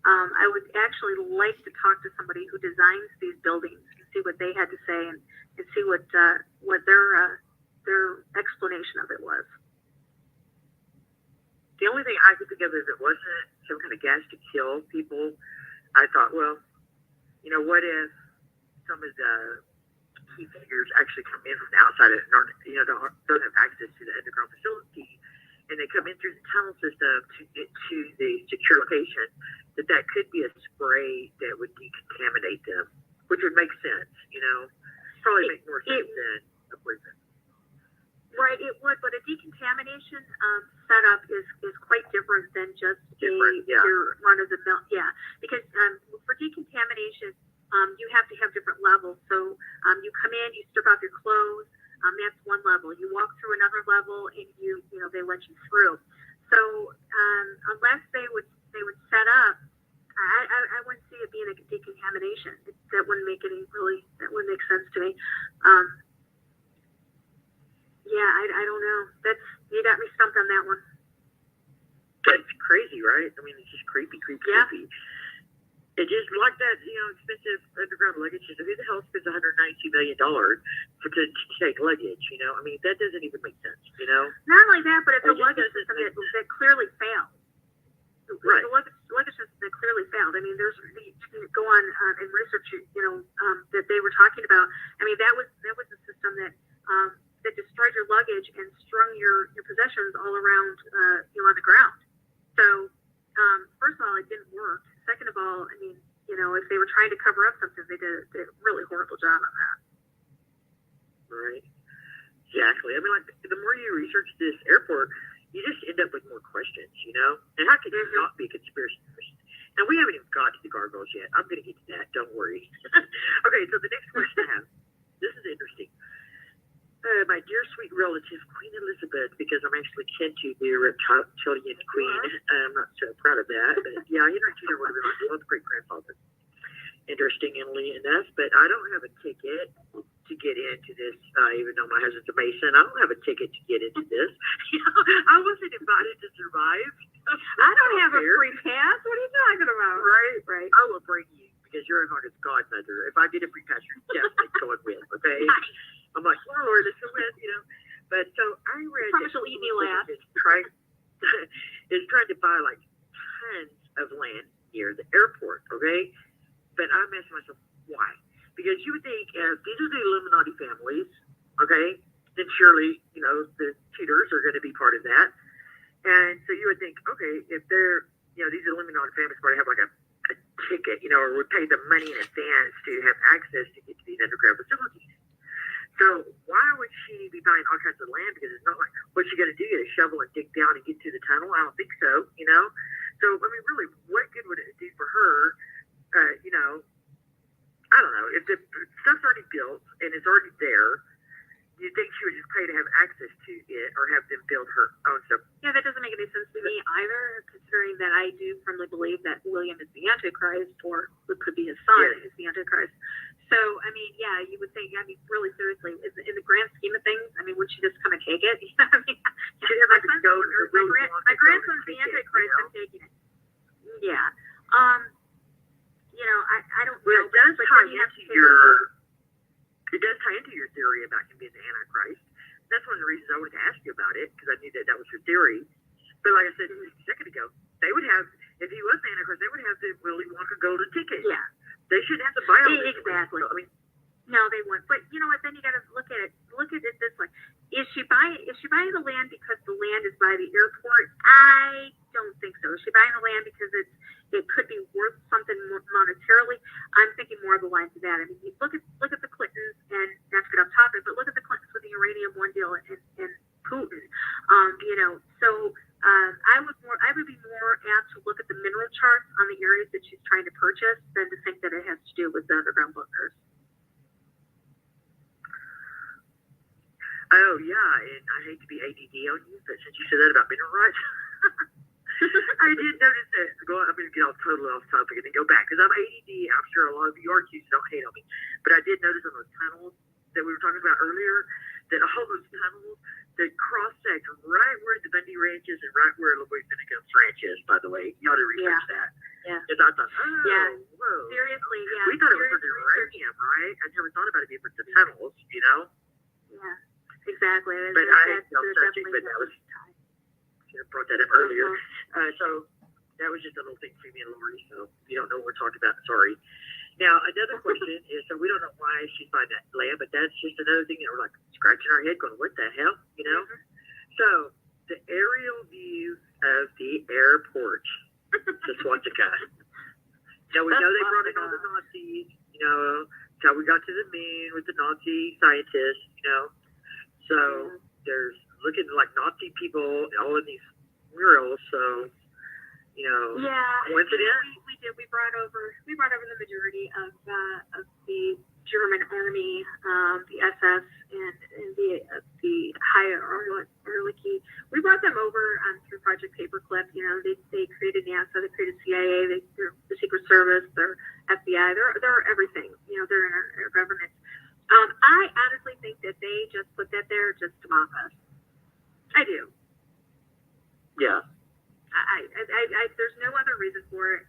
I would actually like to talk to somebody who designs these buildings and see what they had to say and see what their explanation of it was. The only thing I could think of is it wasn't some kind of gas to kill people. I thought, well, what if some of the key figures actually come in from the outside and don't have access to the underground facility, and they come in through the tunnel system to the secure location, that could be a spray that would decontaminate them, which would make sense, probably make more sense than a poison. Right, it would, but a decontamination setup is quite different than just your run-of-the-mill. Yeah, because for decontamination, you have to have different levels. So you come in, you strip off your clothes. That's one level. You walk through another level, and they let you through. So unless they would set up, I wouldn't see it being a decontamination. That wouldn't make sense to me. Yeah, I don't know. You got me stumped on that one. That's crazy, right? I mean, it's just creepy. Yeah. It just like that, expensive underground luggage. Who the hell spends $192 million to take luggage? I mean, that doesn't even make sense. Not only that, but it's a luggage system that clearly failed. Right. The luggage system that clearly failed. I mean, you can go on and research, that they were talking about. I mean, that was a system that destroyed your luggage and strung your possessions all around, on the ground. So, first of all, it didn't work. Second of all, I mean, if they were trying to cover up something, they did a really horrible job on that. Right. Exactly. I mean, like, the more you research this airport, you just end up with more questions, And how could you not be a conspiracy theorist? And we haven't even got to the gargoyles yet. I'm going to get to that. Don't worry. Okay, so the next question I have, this is interesting. My dear sweet relative, Queen Elizabeth, because I'm actually kin to the reptilian queen. I'm not so proud of that, but yeah, Tudor would have been my great-grandfather. Interestingly enough, but I don't have a ticket to get into this, even though my husband's a Mason. I don't have a ticket to get into this. I wasn't invited to survive. I don't have a free pass. What are you talking about? Right. I will bring you because you're America's godmother. If I get a free pass, you're definitely going with, okay? Nice. I'm like, Lord, it's a win, But so I read Promise you'll eat me last. Is trying to buy like tons of land near the airport, okay? But I'm asking myself, why? Because you would think if these are the Illuminati families, okay, then surely, the Tudors are going to be part of that. And so you would think, okay, if they're, these Illuminati families probably have like a ticket, or would pay the money in advance to have access to get to these underground facilities. So why would she be buying all kinds of land? Because it's not like, what's she going to do? Get a shovel and dig down and get to the tunnel? I don't think so, So, I mean, really, what good would it do for her? I don't know. If the stuff's already built and it's already there, you'd think she would just pay to have access to it or have them build her own stuff. Yeah, that doesn't make any sense to me either, considering that I do firmly believe that William is the Antichrist, or it could be his son is the Antichrist. So, I mean, yeah, you would think, I mean, really seriously, in the grand scheme of things, I mean, would she just come and take it? You know what I mean? My grandson's the Antichrist, I'm taking it. Yeah. You know, I don't know. It does tie into your theory about him being the Antichrist. That's one of the reasons I wanted to ask you about it, because I knew that was your theory. But like I said a second ago, they would have, if he was the Antichrist, they would have the Willy Wonka golden ticket. Yeah. They shouldn't have to buy all this. Exactly. I mean, no, they wouldn't. But you know what? Then you got to look at it this way: is she buying the land because the land is by the airport? I don't think so. Is she buying the land because it could be worth something monetarily? I'm thinking more of the lines of that. I mean, you look at the Clintons, and not to get off topic, but look at the Clintons with the uranium one deal and Putin. You know, so. I would be more apt to look at the mineral charts on the areas that she's trying to purchase than to think that it has to do with the underground bunkers. Oh yeah, and I hate to be ADD on you, but since you said that about mineral rights, I did notice that. I'm going to get totally off topic and then go back because I'm ADD. I'm sure a lot of you are too, so don't hate on me. But I did notice on those tunnels that we were talking about earlier that all those tunnels that cross-sect right where the Bundy Ranch is and right where Louis Finnegan's Ranch is, by the way. You ought to research that. Yeah. Because I thought, whoa. Seriously, yeah. We thought it was for the uranium, right? I never thought about it being for the tunnels, you know? Yeah, exactly. But I didn't know searching, but that was, I brought that up earlier. So that was just a little thing for me and Lori, so if you don't know what we're talking about, sorry. Now, another question is, so we don't know why she's buying that land, but that's just another thing that we're like scratching our head going, what the hell, you know? So, the aerial view of the airport to Swastika. Now, we know they brought in all the Nazis, you know, how we got to the moon with the Nazi scientists, you know? So, there's looking like Nazi people all in these murals, so... You know, coincidence? We did. We brought over the majority of the German army, the SS, and the higher Arlecki. We brought them over through Project Paperclip. You know, they created NASA, they created CIA, they're the Secret Service, they're FBI, they're everything. You know, they're in our government. I honestly think that they just put that there just to mock us. I do. Yeah. I there's no other reason for it.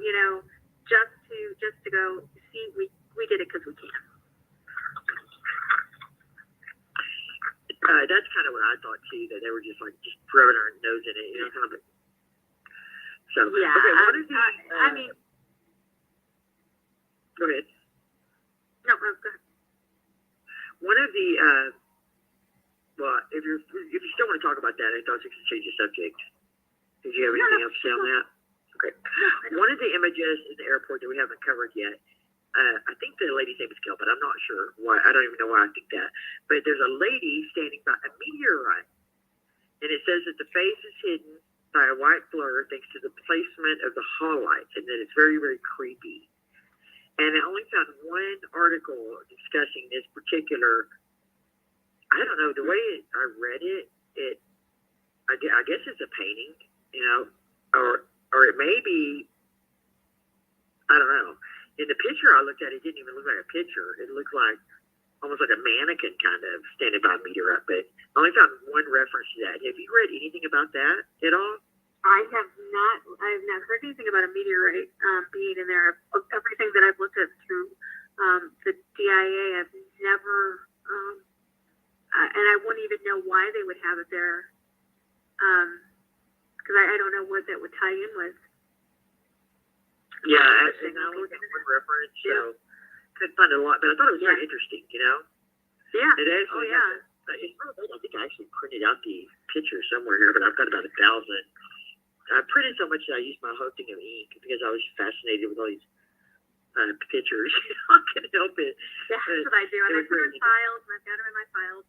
You know, just to go see, we did it because we can. That's kind of what I thought too. That they were just throwing our nose in it, you know, kind of. So yeah, okay, what is the? I mean, go ahead. No, go ahead. One of the well, if you still want to talk about that, I thought you could change the subject. Did you have anything else to say on that? Okay. One of the images in the airport that we haven't covered yet, I think the lady's name is Gail, but I'm not sure why. I don't even know why I think that. But there's a lady standing by a meteorite, and it says that the face is hidden by a white blur thanks to the placement of the hall-lights, and that it's very, very creepy. And I only found one article discussing this particular, I don't know, the way I read it, I guess it's a painting. You know, or it may be, I don't know. In the picture I looked at, it didn't even look like a picture. It looked like almost like a mannequin kind of standing by a meteorite. But I only found one reference to that. Have you read anything about that at all? I have not heard anything about a meteorite being in there. Everything that I've looked at through the DIA, I've never, and I wouldn't even know why they would have it there. Because I don't know what that would tie in with. Yeah, I only got one reference, so couldn't find a lot, but I thought it was very interesting, you know? Yeah. It actually I think I actually printed out the picture somewhere here, but I've got about 1,000. I printed so much that I used my whole thing of ink because I was fascinated with all these pictures. I couldn't help it. Yeah, that's what I do. And I put in files, and I've got them in my files.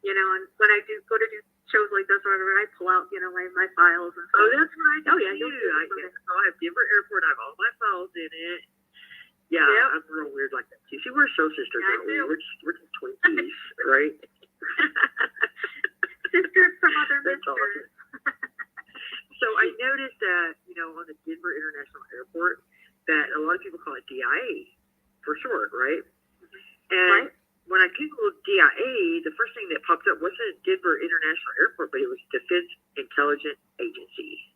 You know, and when I go to do shows like this or whatever, I pull out, you know, my files and stuff. Oh, that's what I do. Oh, yeah, I have Denver Airport. I have all my files in it. Yeah, Yep. I'm real weird like that too. See, we're soul sisters, Yeah, I aren't we? do. We're just Twinkies, right? Sisters from other That's misters. So I noticed that, on the Denver International Airport, that a lot of people call it DIA for short, right? And when I Googled DIA, the first thing that popped up wasn't Denver International Airport, but it was Defense Intelligence Agency.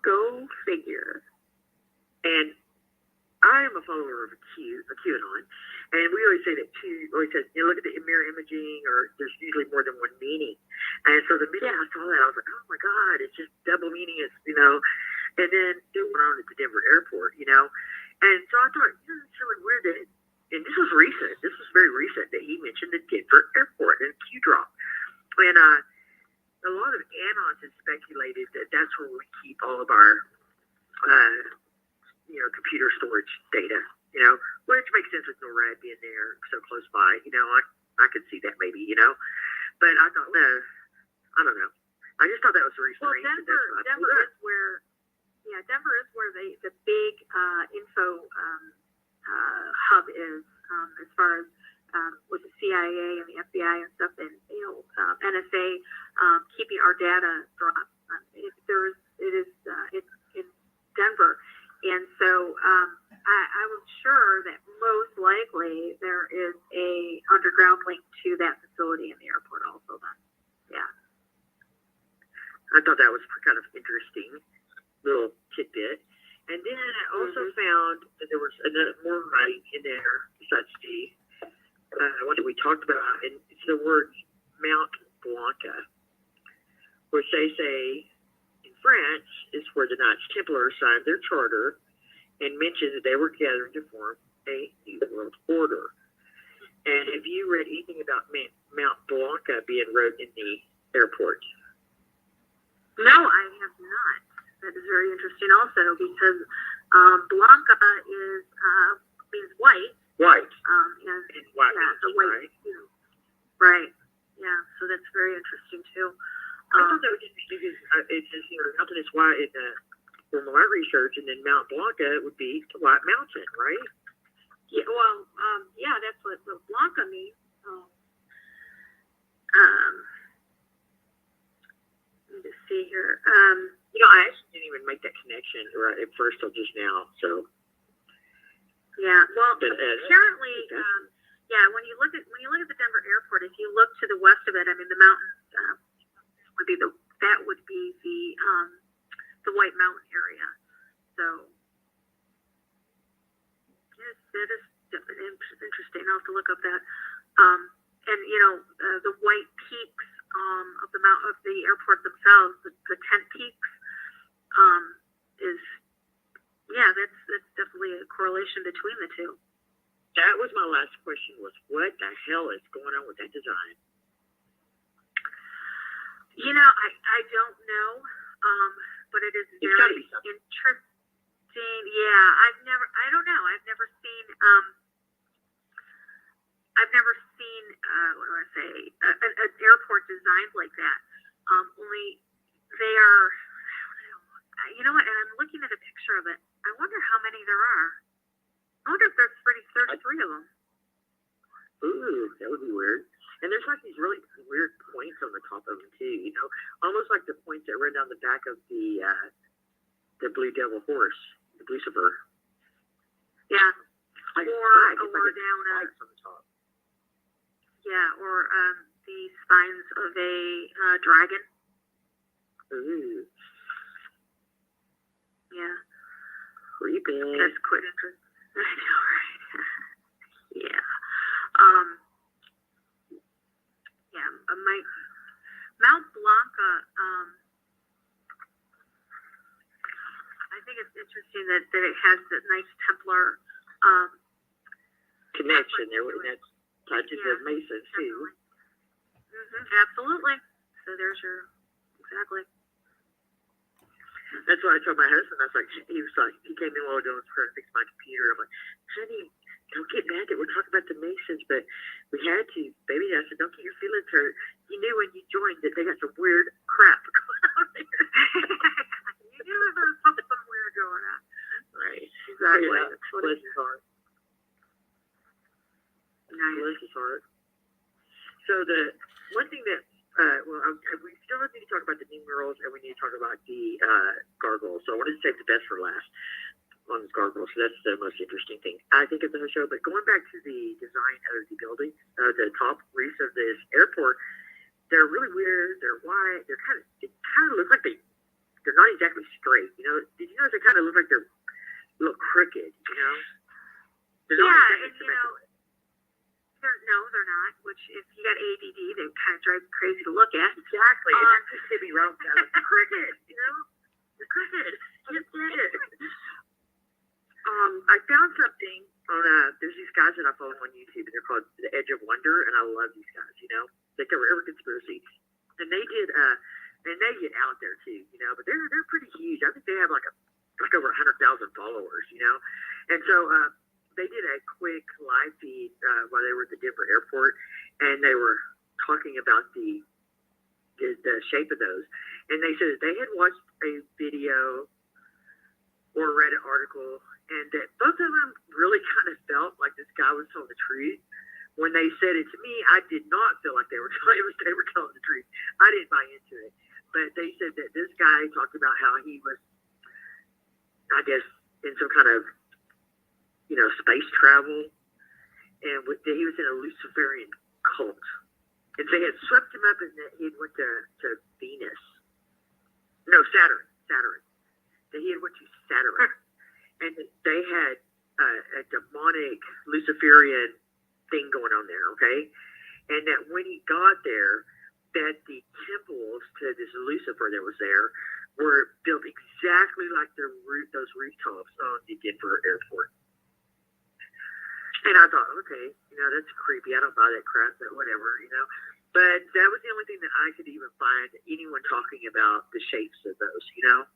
Go figure. And I am a follower of QAnon, and we always say that Q always says, look at the mirror imaging, or there's usually more than one meaning. And so the minute I saw that, I was like, oh my God, it's just double meaning, And then it went on at the Denver airport, And so I thought, it's really weird that, and this was recent, this was very recent, that he mentioned the Denver airport and Q drop. And a lot of anons have speculated that that's where we keep all of our computer storage data, which makes sense with NORAD being there so close by. I could see that maybe, but I thought, no, I don't know. I just thought that was very strange. Well, Denver is where the big info hub is, as far as with the CIA and the FBI and stuff, and NSA keeping our data dropped. It's in Denver. And so I was sure that most likely there is a underground link to that facility in the airport also then. Yeah. I thought that was kind of interesting little tidbit. And then I also found that there was more writing in there besides the one that we talked about, and it's the word Mount Blanca, which they say France is where the Knights Templar signed their charter and mentioned that they were gathering to form a new world order. And have you read anything about Mount Blanca being wrote in the airport? No, I have not. That is very interesting also, because Blanca means white. White. And white. Yeah, the white. Right. Right. Yeah, so that's very interesting too. I thought that was just because it says here, nothing is white in from my research, and then Mount Blanca would be the White Mountain, right? Yeah, well, that's what Blanca means. Let me just see here. I actually didn't even make that connection right at first till just now. So. Yeah. Well, but, apparently, when you look at the Denver airport, if you look to the west of it, I mean, the mountains would be the White Mountain area. So yes, that is interesting. I'll have to look up that. And the white peaks of the airport themselves, the tent peaks, that's definitely a correlation between the two. That was my last question, was what the hell is going on with that design? I don't know, but it is very interesting. Yeah, I don't know. I've never seen, what do I say, an airport designed like that. Only they are, I don't know, and I'm looking at a picture of it. I wonder how many there are. I wonder if there's 33 of them. Ooh, that would be weird. And there's like these really weird points on the top of them too, almost like the points that run down the back of the Blue Devil horse, the Lucifer. Yeah. Like or spikes, down on the top. Yeah, or the spines of a dragon. Ooh. Yeah. Creepy. That's quite interesting. I know, right? Yeah. Mount Blanca, I think it's interesting that it has the Knights Templar connection there, and that's tied to the Masons too. Absolutely. So there's your, exactly. That's what I told my husband. He came in while I was trying to fix my computer. I'm like, honey, don't get mad that we're talking about the Masons, but we had to. Baby, I said, don't get your feelings hurt. You knew when you joined that they got some weird crap going on there. You knew there was something weird going on. Right. Exactly. Yeah, That's what bless it his heart. Nice. Bless his heart. So the one thing that, we still need to talk about the new murals, and we need to talk about the gargoyles. So I wanted to save the best for last on gargoyles. So that's the most interesting thing I think of the show. But going back to the design of the building, the top roofs of this airport, they're really weird. They're wide. They kind of look like they're not exactly straight. You know, did you notice they kind of look like they're a little crooked? You know. They're not Yeah, exactly and they're not. Which, if you got ADD, they kind of drive you crazy to look at. Exactly. And that just hit me right off the bat. Cricket, you know? The cricket. Just did it. I found something on, there's these guys that I follow on YouTube, and they're called The Edge of Wonder, and I love these guys, you know? They cover every conspiracy. And they did, and they get out there too, you know? But they're pretty huge. I think they have like over 100,000 followers, you know? And so, they did a quick live feed while they were at the Denver airport, and they were talking about the shape of those. And they said that they had watched a video or read an article, and that both of them really kind of felt like this guy was telling the truth. When they said it to me, I did not feel like they were telling the truth. I didn't buy into it. But they said that this guy talked about how he was, I guess, in some kind of, you know, space travel, and he was in a Luciferian cult, and they had swept him up, and he went to Venus, no, Saturn. That he had went to Saturn, and they had a demonic Luciferian thing going on there, okay, and that when he got there, that the temples to this Lucifer that was there were built exactly like those rooftops on the Denver airport. And I thought, okay, you know, that's creepy. I don't buy that crap, but whatever, you know. But that was the only thing that I could even find anyone talking about the shapes of those, you know.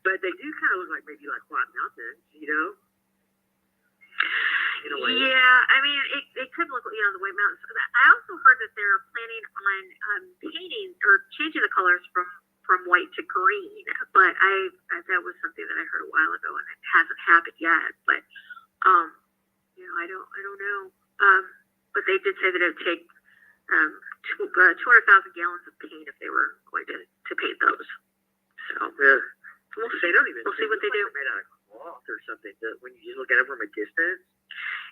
But they do kind of look like maybe like White Mountains, you know. In a way. Yeah, I mean, it could look, you know, the White Mountains. I also heard that they're planning on painting or changing the colors from white to green. But that was something that I heard a while ago, and it hasn't happened yet. But you know, I don't know. But they did say that it would take 200,000 gallons of paint if they were going to paint those. So We'll see. We'll see what they do. They're made out of cloth or something. When you just look at it from a distance.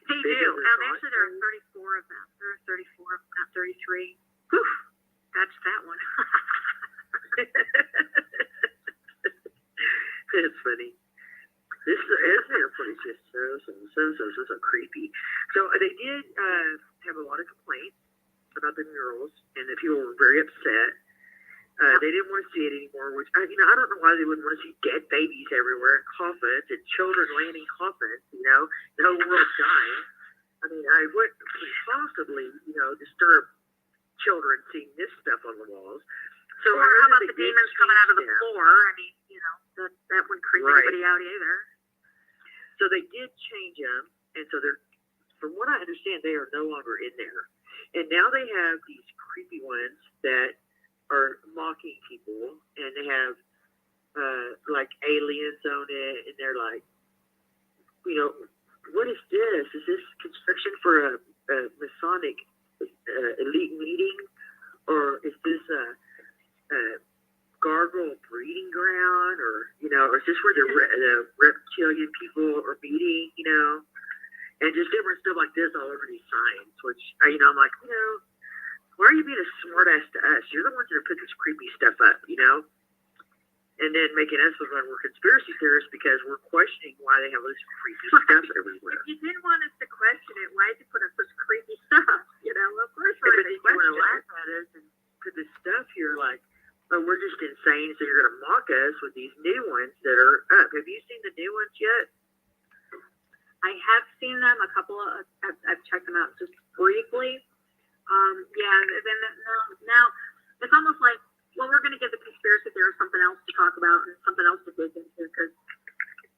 They do. Actually, there are 34 of them. There are 34 of them, not 33. Whew. That's that one. It's funny. This airport is just so creepy. So they did have a lot of complaints about the murals, and the people were very upset. They didn't want to see it anymore, which, I don't know why they wouldn't want to see dead babies everywhere, and coffins, and children laying in coffins, you know, the whole world's dying. I mean, I wouldn't possibly, you know, disturb children seeing this stuff on the walls. So or how about the demons coming out of the floor? I mean, you know, that wouldn't creep anybody out either. So they did change them, and so they're, from what I understand, they are no longer in there. And now they have these creepy ones that are mocking people, and they have like aliens on it, and they're like, you know, what is this? Is this construction for a Masonic elite meeting, or is this a gargoyle breeding ground, or, you know, or is this where the reptilian people are meeting, you know, and just different stuff like this all over these signs, which, you know, I'm like, you know, why are you being a smart ass to us? You're the ones that are putting this creepy stuff up, you know, and then making us look like we're conspiracy theorists because we're questioning why they have all this creepy stuff everywhere. If you didn't want us to question it, why did you put up such creepy stuff? You know, of course we're going to question to laugh at us and put this stuff here like, oh, we're just insane, so you're going to mock us with these new ones that are up. Have you seen the new ones yet? I have seen them. A couple of, I've checked them out just briefly. Yeah, then now it's almost like, well, we're going to give the conspiracy theorists something else to talk about and something else to dig into, because,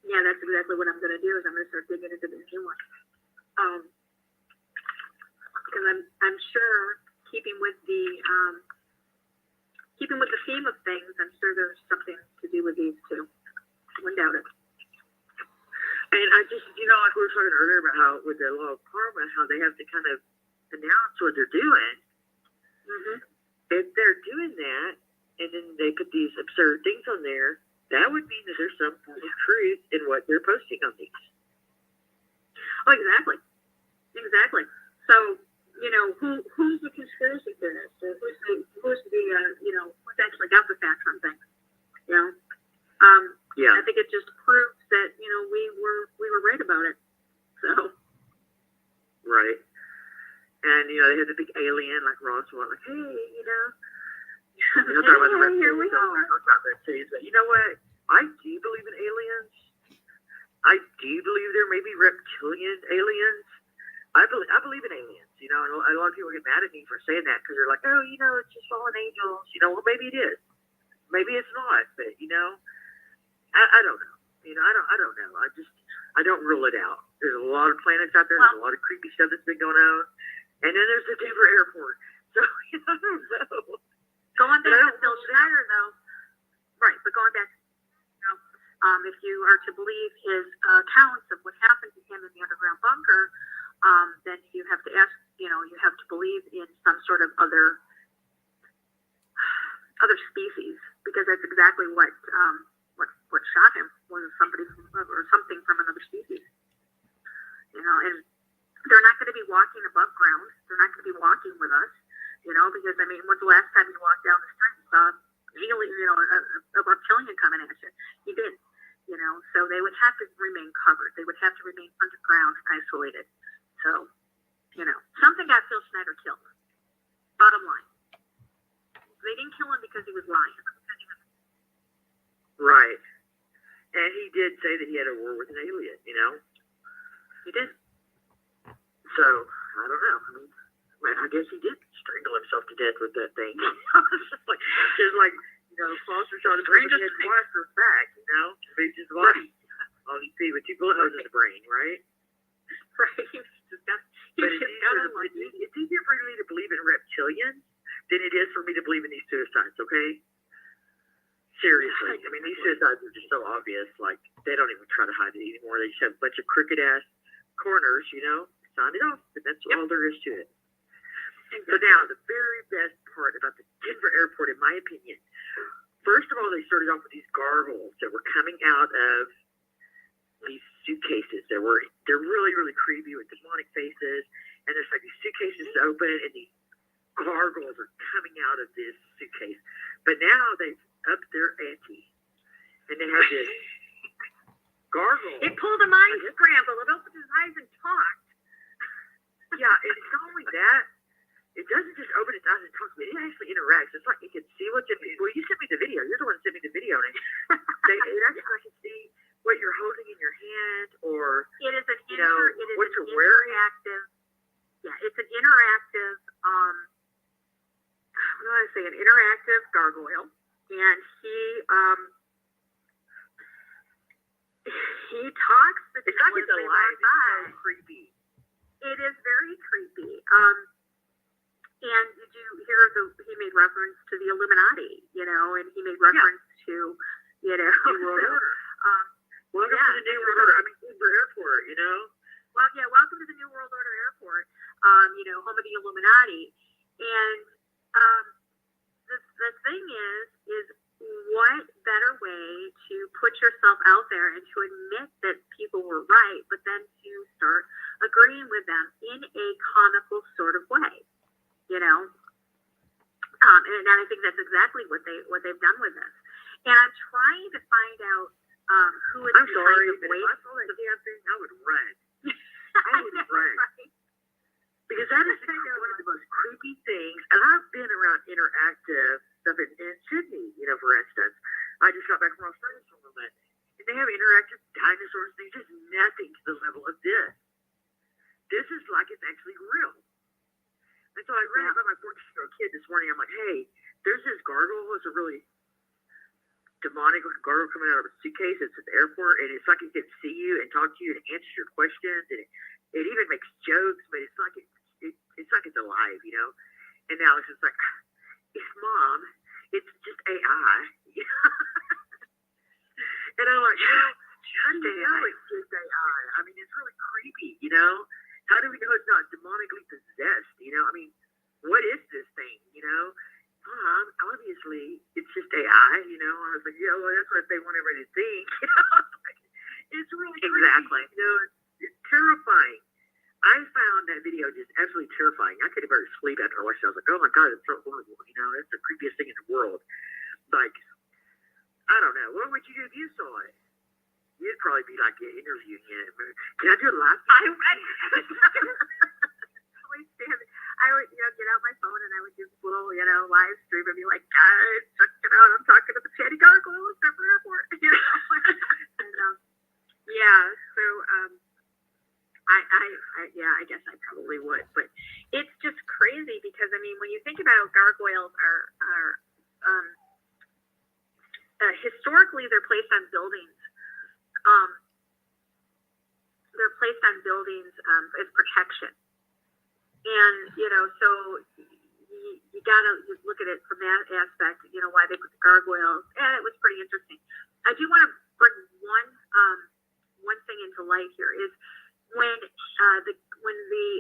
yeah, that's exactly what I'm going to do, is I'm going to start digging into the new one. Because I'm sure, keeping with the theme of things, I'm sure there's something to do with these two. I wouldn't doubt it. And I just, like we were talking earlier about how with the law of karma, how they have to kind of announce what they're doing. Mm-hmm. If they're doing that, and then they put these absurd things on there, that would mean that there's some form of truth in what they're posting on these. Oh, exactly. Exactly. So, who's the conspiracy theorist? Or who's actually got the facts on things? Yeah. I think it just proves that, we were right about it. So. Right. And, they had the big alien like Roswell, like, hey, I'll talk about the reptilians. Here we are. I'll talk about reptilians, but you know what? I do believe in aliens. I do believe there may be reptilian aliens. I believe in aliens, and a lot of people get mad at me for saying that because they're like, oh, it's just fallen angels. Well, maybe it is. Maybe it's not, but, I don't know. I don't know. I don't rule it out. There's a lot of planets out there. There's a lot of creepy stuff that's been going on. And then there's the Denver airport. So, I don't know. Going back to Phil Schneider, though. Right, but going back, if you are to believe his accounts of what happened to him in the underground bunker, then you have to ask, you have to believe in some sort of other species, because that's exactly what shot him, was somebody or something from another species. And they're not going to be walking above ground. They're not going to be walking with us, because when's the last time you walked down the street and saw a reptilian coming at you? You didn't, so they would have to remain covered. They would have to remain underground, isolated. So, something got Phil Schneider killed. Bottom line. They didn't kill him because he was lying. Right. And he did say that he had a war with an alien, He did. So, I don't know. I guess he did strangle himself to death with that thing. It's like, Foster shot his brain, he had twice or back, raised his body. All you see with 2 bullet holes in the brain, right? Right. But it's easier for me to believe in reptilians than it is for me to believe in these suicides, okay? Seriously. These suicides are just so obvious, like, they don't even try to hide it anymore. They just have a bunch of crooked-ass corners, sign it off, and that's all there is to it. So now, the very best part about the Denver airport, in my opinion, first of all, they started off with these gargoyles that were coming out of these suitcases they're really, really creepy with demonic faces, and there's like these suitcases open, and these gargoyles are coming out of this suitcase. But now they've upped their ante, and they have this gargoyle. It pulled a mind scramble. It opened his eyes and talked. Yeah, and it's not only that. It doesn't just open its eyes and talk, but it actually interacts. It's like it can see what's in me. Well, you sent me the video. You're the one who sent me the video. And it actually can see what you're holding in your hand, or it is an what you're wearing. Yeah, it's an interactive. What do I say? An interactive gargoyle, and he talks. It's like it's alive. It's so creepy. It is very creepy. And did you hear he made reference to the Illuminati, and he made reference to, New World Order. Welcome to the New World Order. Denver Airport, Well, yeah, welcome to the New World Order Airport, home of the Illuminati. And the thing is what better way to put yourself out there and to admit that people were right, but then to start agreeing with them in a comical sort of way. And I think that's exactly what they've done with this. And I'm trying to find out who is I'm sorry, behind the but if I saw that damn thing, I would run. I would run. Right? Because that is one of the most creepy things. And I've been around interactive stuff in Sydney, for instance. I just got back from Australia for a moment. And they have interactive dinosaurs and things. There's nothing to the level of this. This is like it's actually real. And so I read about my 14-year-old kid this morning. I'm like, hey, there's this gargoyle. It's a really demonic looking gargoyle coming out of a suitcase. It's at the airport, and it's like it can see you and talk to you and answer your questions, and it even makes jokes, but it's like it's alive, And now it's just like, it's Mom. It's just AI. And I'm like, how do you know it's just AI? you know? How do we know it's not demonically possessed, you know? I mean, what is this thing, you know? Obviously, it's just AI, you know? I was like, yeah, well, that's what they want everybody to think, you know? It's really Exactly. creepy, you know? It's terrifying. I found that video just absolutely terrifying. I couldn't barely sleep after I watched it. I was like, oh my God, it's so horrible, you know? That's the creepiest thing in the world. Like, I don't know. What would you do if you saw it? You'd probably be like interviewing him. Can I do a live? I would stand. I would, get out my phone and I would do this little, live stream and be like, guys, check it out. I'm talking to the Chatty Gargoyle at Denver Airport. And yeah. So I guess I probably would, but it's just crazy because I mean, when you think about gargoyles are historically they're placed on buildings. They're placed on buildings as protection. And, so you gotta look at it from that aspect, why they put the gargoyles. And it was pretty interesting. I do want to bring one thing into light here is when the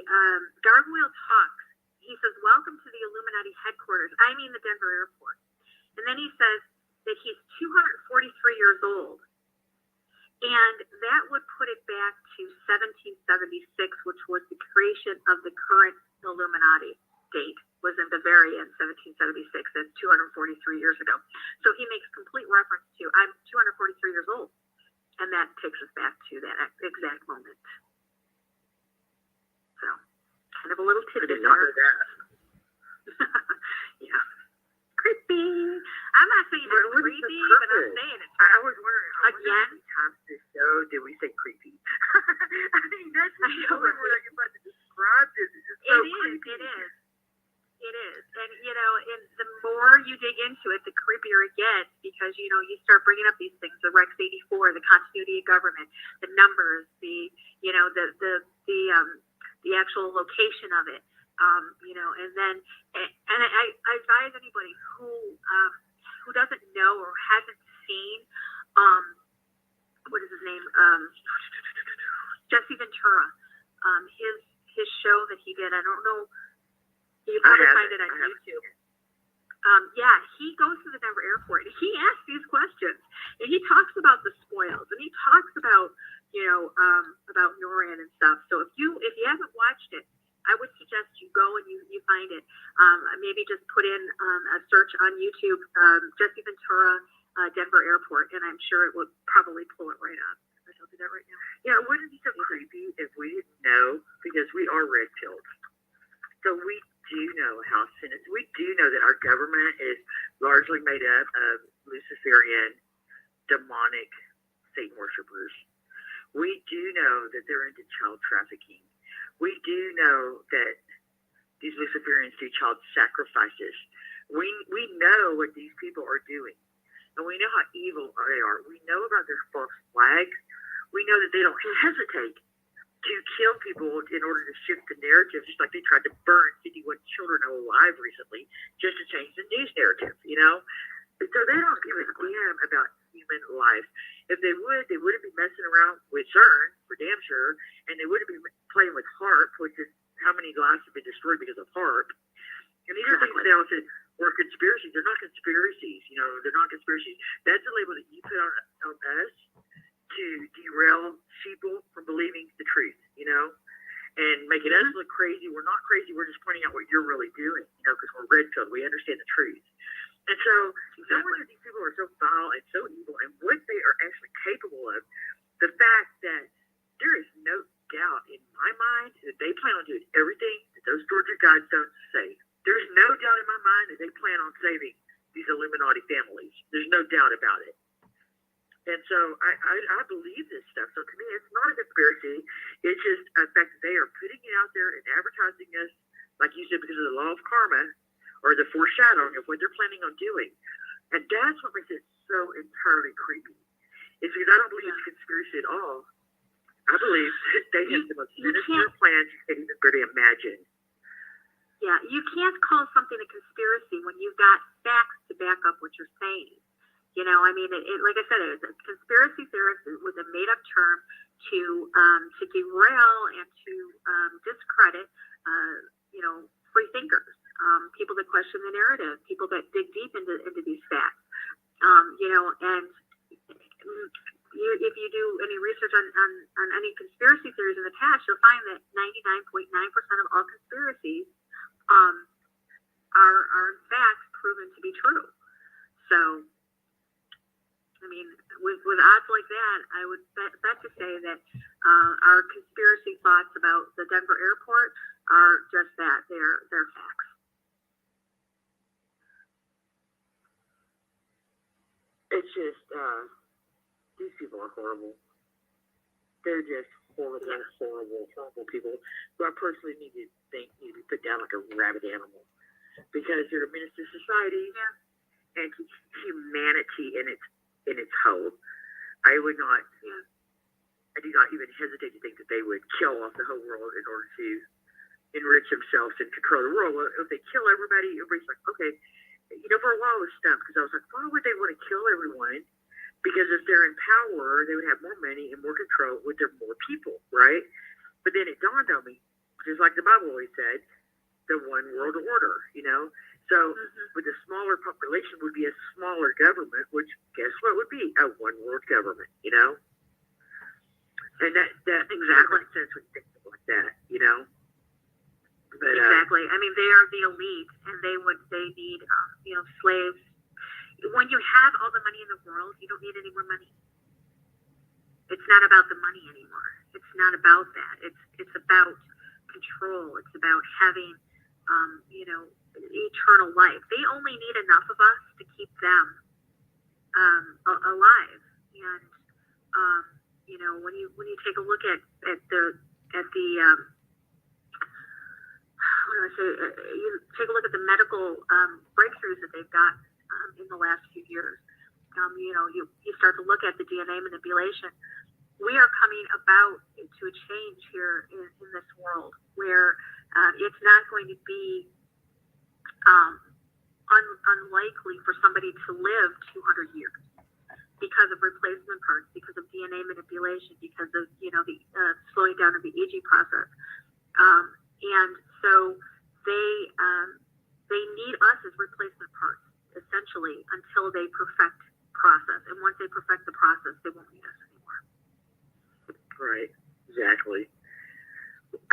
gargoyle talks, he says, "Welcome to the Illuminati headquarters." I mean the Denver airport. And then he says that he's 243 years old. And that would put it back to 1776, which was the creation of the current Illuminati date, was in Bavaria in 1776. That's 243 years ago. So he makes complete reference to, I'm 243 years old. And that takes us back to that exact moment. So, kind of a little tidbit there. Yeah. Creepy. I'm not saying it's creepy, but I'm saying it's I was wondering, again. How many times this show did we say creepy? I mean, that's the only word I can find to describe this. It's just so creepy. It is. And, and the more you dig into it, the creepier it gets because, you start bringing up these things, the Rex 84, the continuity of government, the numbers, the actual location of it. And then, and I advise anybody who doesn't know or hasn't seen, what is his name? Jesse Ventura. His show that he did. I don't know. You probably find it on YouTube. Yeah, he goes to the Denver airport and he asks these questions. And he talks about the spoils and he talks about, about NORAD and stuff. So if you haven't watched it, I would suggest you go and you find it. Maybe just put in a search on YouTube, Jesse Ventura, Denver Airport, and I'm sure it would probably pull it right up. I'll do that right now. Yeah, it wouldn't be so creepy if we didn't know, because we are red pilled. So we do know how sinister. We do know that our government is largely made up of Luciferian, demonic Satan worshipers. We do know that they're into child trafficking. We do know that these Luciferians do child sacrifices. We know what these people are doing. And we know how evil they are. We know about their false flags. We know that they don't hesitate to kill people in order to shift the narrative, just like they tried to burn 51 children alive recently just to change the news narrative, And so they don't give a damn about human life. If they wouldn't be messing around with CERN, for damn sure, and they wouldn't be playing with HARP, which is how many lives have been destroyed because of HARP. And these are things that they all said were conspiracies. They're not conspiracies, they're not conspiracies. That's the label that you put on us to derail people from believing the truth, and making us look crazy. We're not crazy. We're just pointing out what you're really doing, because we're red-pilled. We understand the truth. And so, knowing that these people are so vile and so evil and what they are actually capable of, the fact that there is no doubt in my mind that they plan on doing everything that those Georgia Guidestones say. There's no doubt in my mind that they plan on saving these Illuminati families. There's no doubt about it. And so I believe this stuff. So to me, it's not a conspiracy. It's just a fact that they are putting it out there and advertising us, like you said, because of the law of karma or the foreshadowing of what they're planning on doing. And that's what makes it so entirely creepy. It's because I don't believe it's a conspiracy at all. I believe they have the most sinister plans you can even barely imagine. Yeah, you can't call something a conspiracy when you've got facts to back up what you're saying. Like I said, it's a conspiracy theorist was a made-up term to derail and to discredit, free thinkers, people that question the narrative, people that dig deep into these facts. And if you do any research on any conspiracy theories in the past, you'll find that 99.9% of all conspiracies are in fact proven to be true. So, I mean, with odds like that, I would bet to say that our conspiracy thoughts about the Denver airport are just that. They're facts. It's just, these people are horrible. They're just horrible, horrible people who I personally need to be put down like a rabid animal, because they're a menace to society and to humanity in its whole. I do not even hesitate to think that they would kill off the whole world in order to enrich themselves and control the world. Well, if they kill everybody, everybody's like, okay. For a while I was stumped, because I was like, why would they want to kill everyone? Because if they're in power, they would have more money and more control with their more people, right? But then it dawned on me, just like the Bible always said, the one world order, So with a smaller population would be a smaller government, which guess what would be? A one world government, And that exactly makes sense when you think like that, But, exactly. I mean, they are the elite, and they need, slaves. When you have all the money in the world, you don't need any more money. It's not about the money anymore. It's not about that. It's about control. It's about having, eternal life. They only need enough of us to keep them alive. And when you take a look at the you take a look at the medical breakthroughs that they've got in the last few years. You start to look at the DNA manipulation. We are coming about to a change here in this world where it's not going to be unlikely for somebody to live 200 years because of replacement parts, because of DNA manipulation, because of the slowing down of the aging process. And so they need us as replacement parts, essentially, until they perfect process. And once they perfect the process, they won't need us anymore. Right, exactly.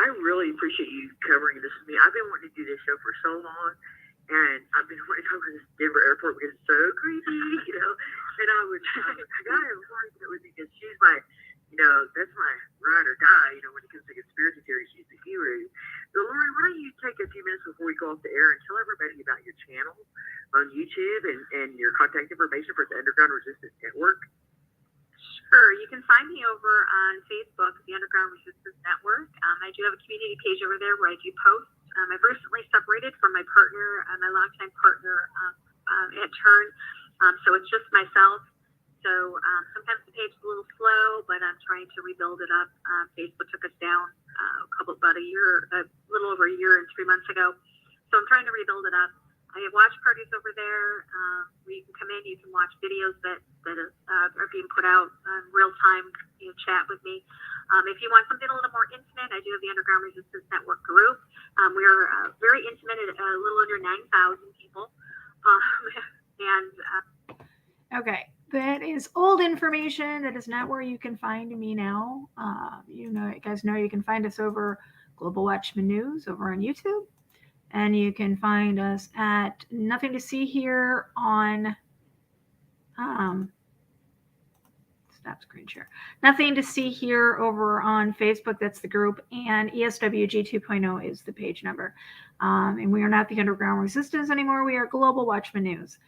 I really appreciate you covering this with me. I've been wanting to do this show for so long, and I've been wanting to talk about this Denver airport because it's so creepy, And I got her with me because she's my, that's my ride or die, when it comes to conspiracy theories. She's the hero. So, Lori, why don't you take a few minutes before we go off the air and tell everybody about your channel on YouTube and your contact information for the Underground Resistance Network? Sure. You can find me over on Facebook, the Underground Resistance Network. I do have a community page over there where I do posts. I've recently separated from my partner, my longtime partner at Turn. So it's just myself. So sometimes the page is a little slow, but I'm trying to rebuild it up. Facebook took us down a little over a year and 3 months ago. So I'm trying to rebuild it up. I have watch parties over there where you can come in, you can watch videos that are being put out real time, chat with me. If you want something a little more intimate, I do have the Underground Resistance Network group. We are very intimate at a little under 9,000 people. Okay, that is old information. That is not where you can find me now. You guys know you can find us over Global Watchman News over on YouTube. And you can find us at Nothing to See Here on stop screen share. Nothing to See Here over on Facebook. That's the group. And ESWG 2.0 is the page number. And we are not the Underground Resistance anymore. We are Global Watchman News.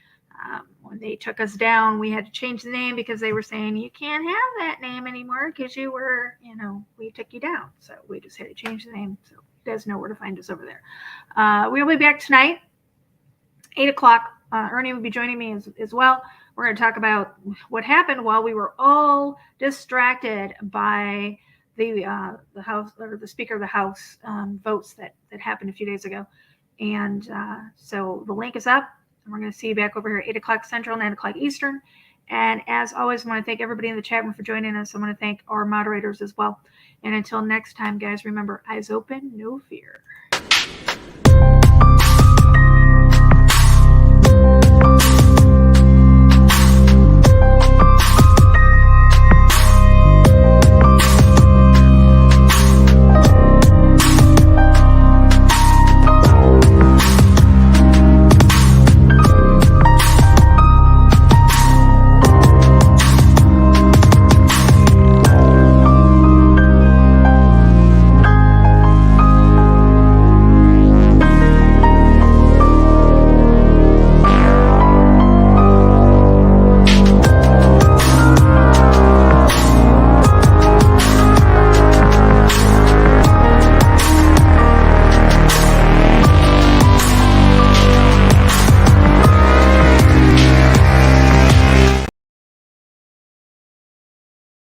When they took us down, we had to change the name because they were saying you can't have that name anymore because you were, we took you down. So we just had to change the name. So you guys know where to find us over there. We'll be back tonight, 8 o'clock. Ernie will be joining me as well. We're going to talk about what happened while we were all distracted by the House or the Speaker of the House votes that happened a few days ago. And so the link is up. And we're going to see you back over here at 8 o'clock Central, 9 o'clock Eastern. And as always, I want to thank everybody in the chat room for joining us. I want to thank our moderators as well. And until next time, guys, remember, eyes open, no fear.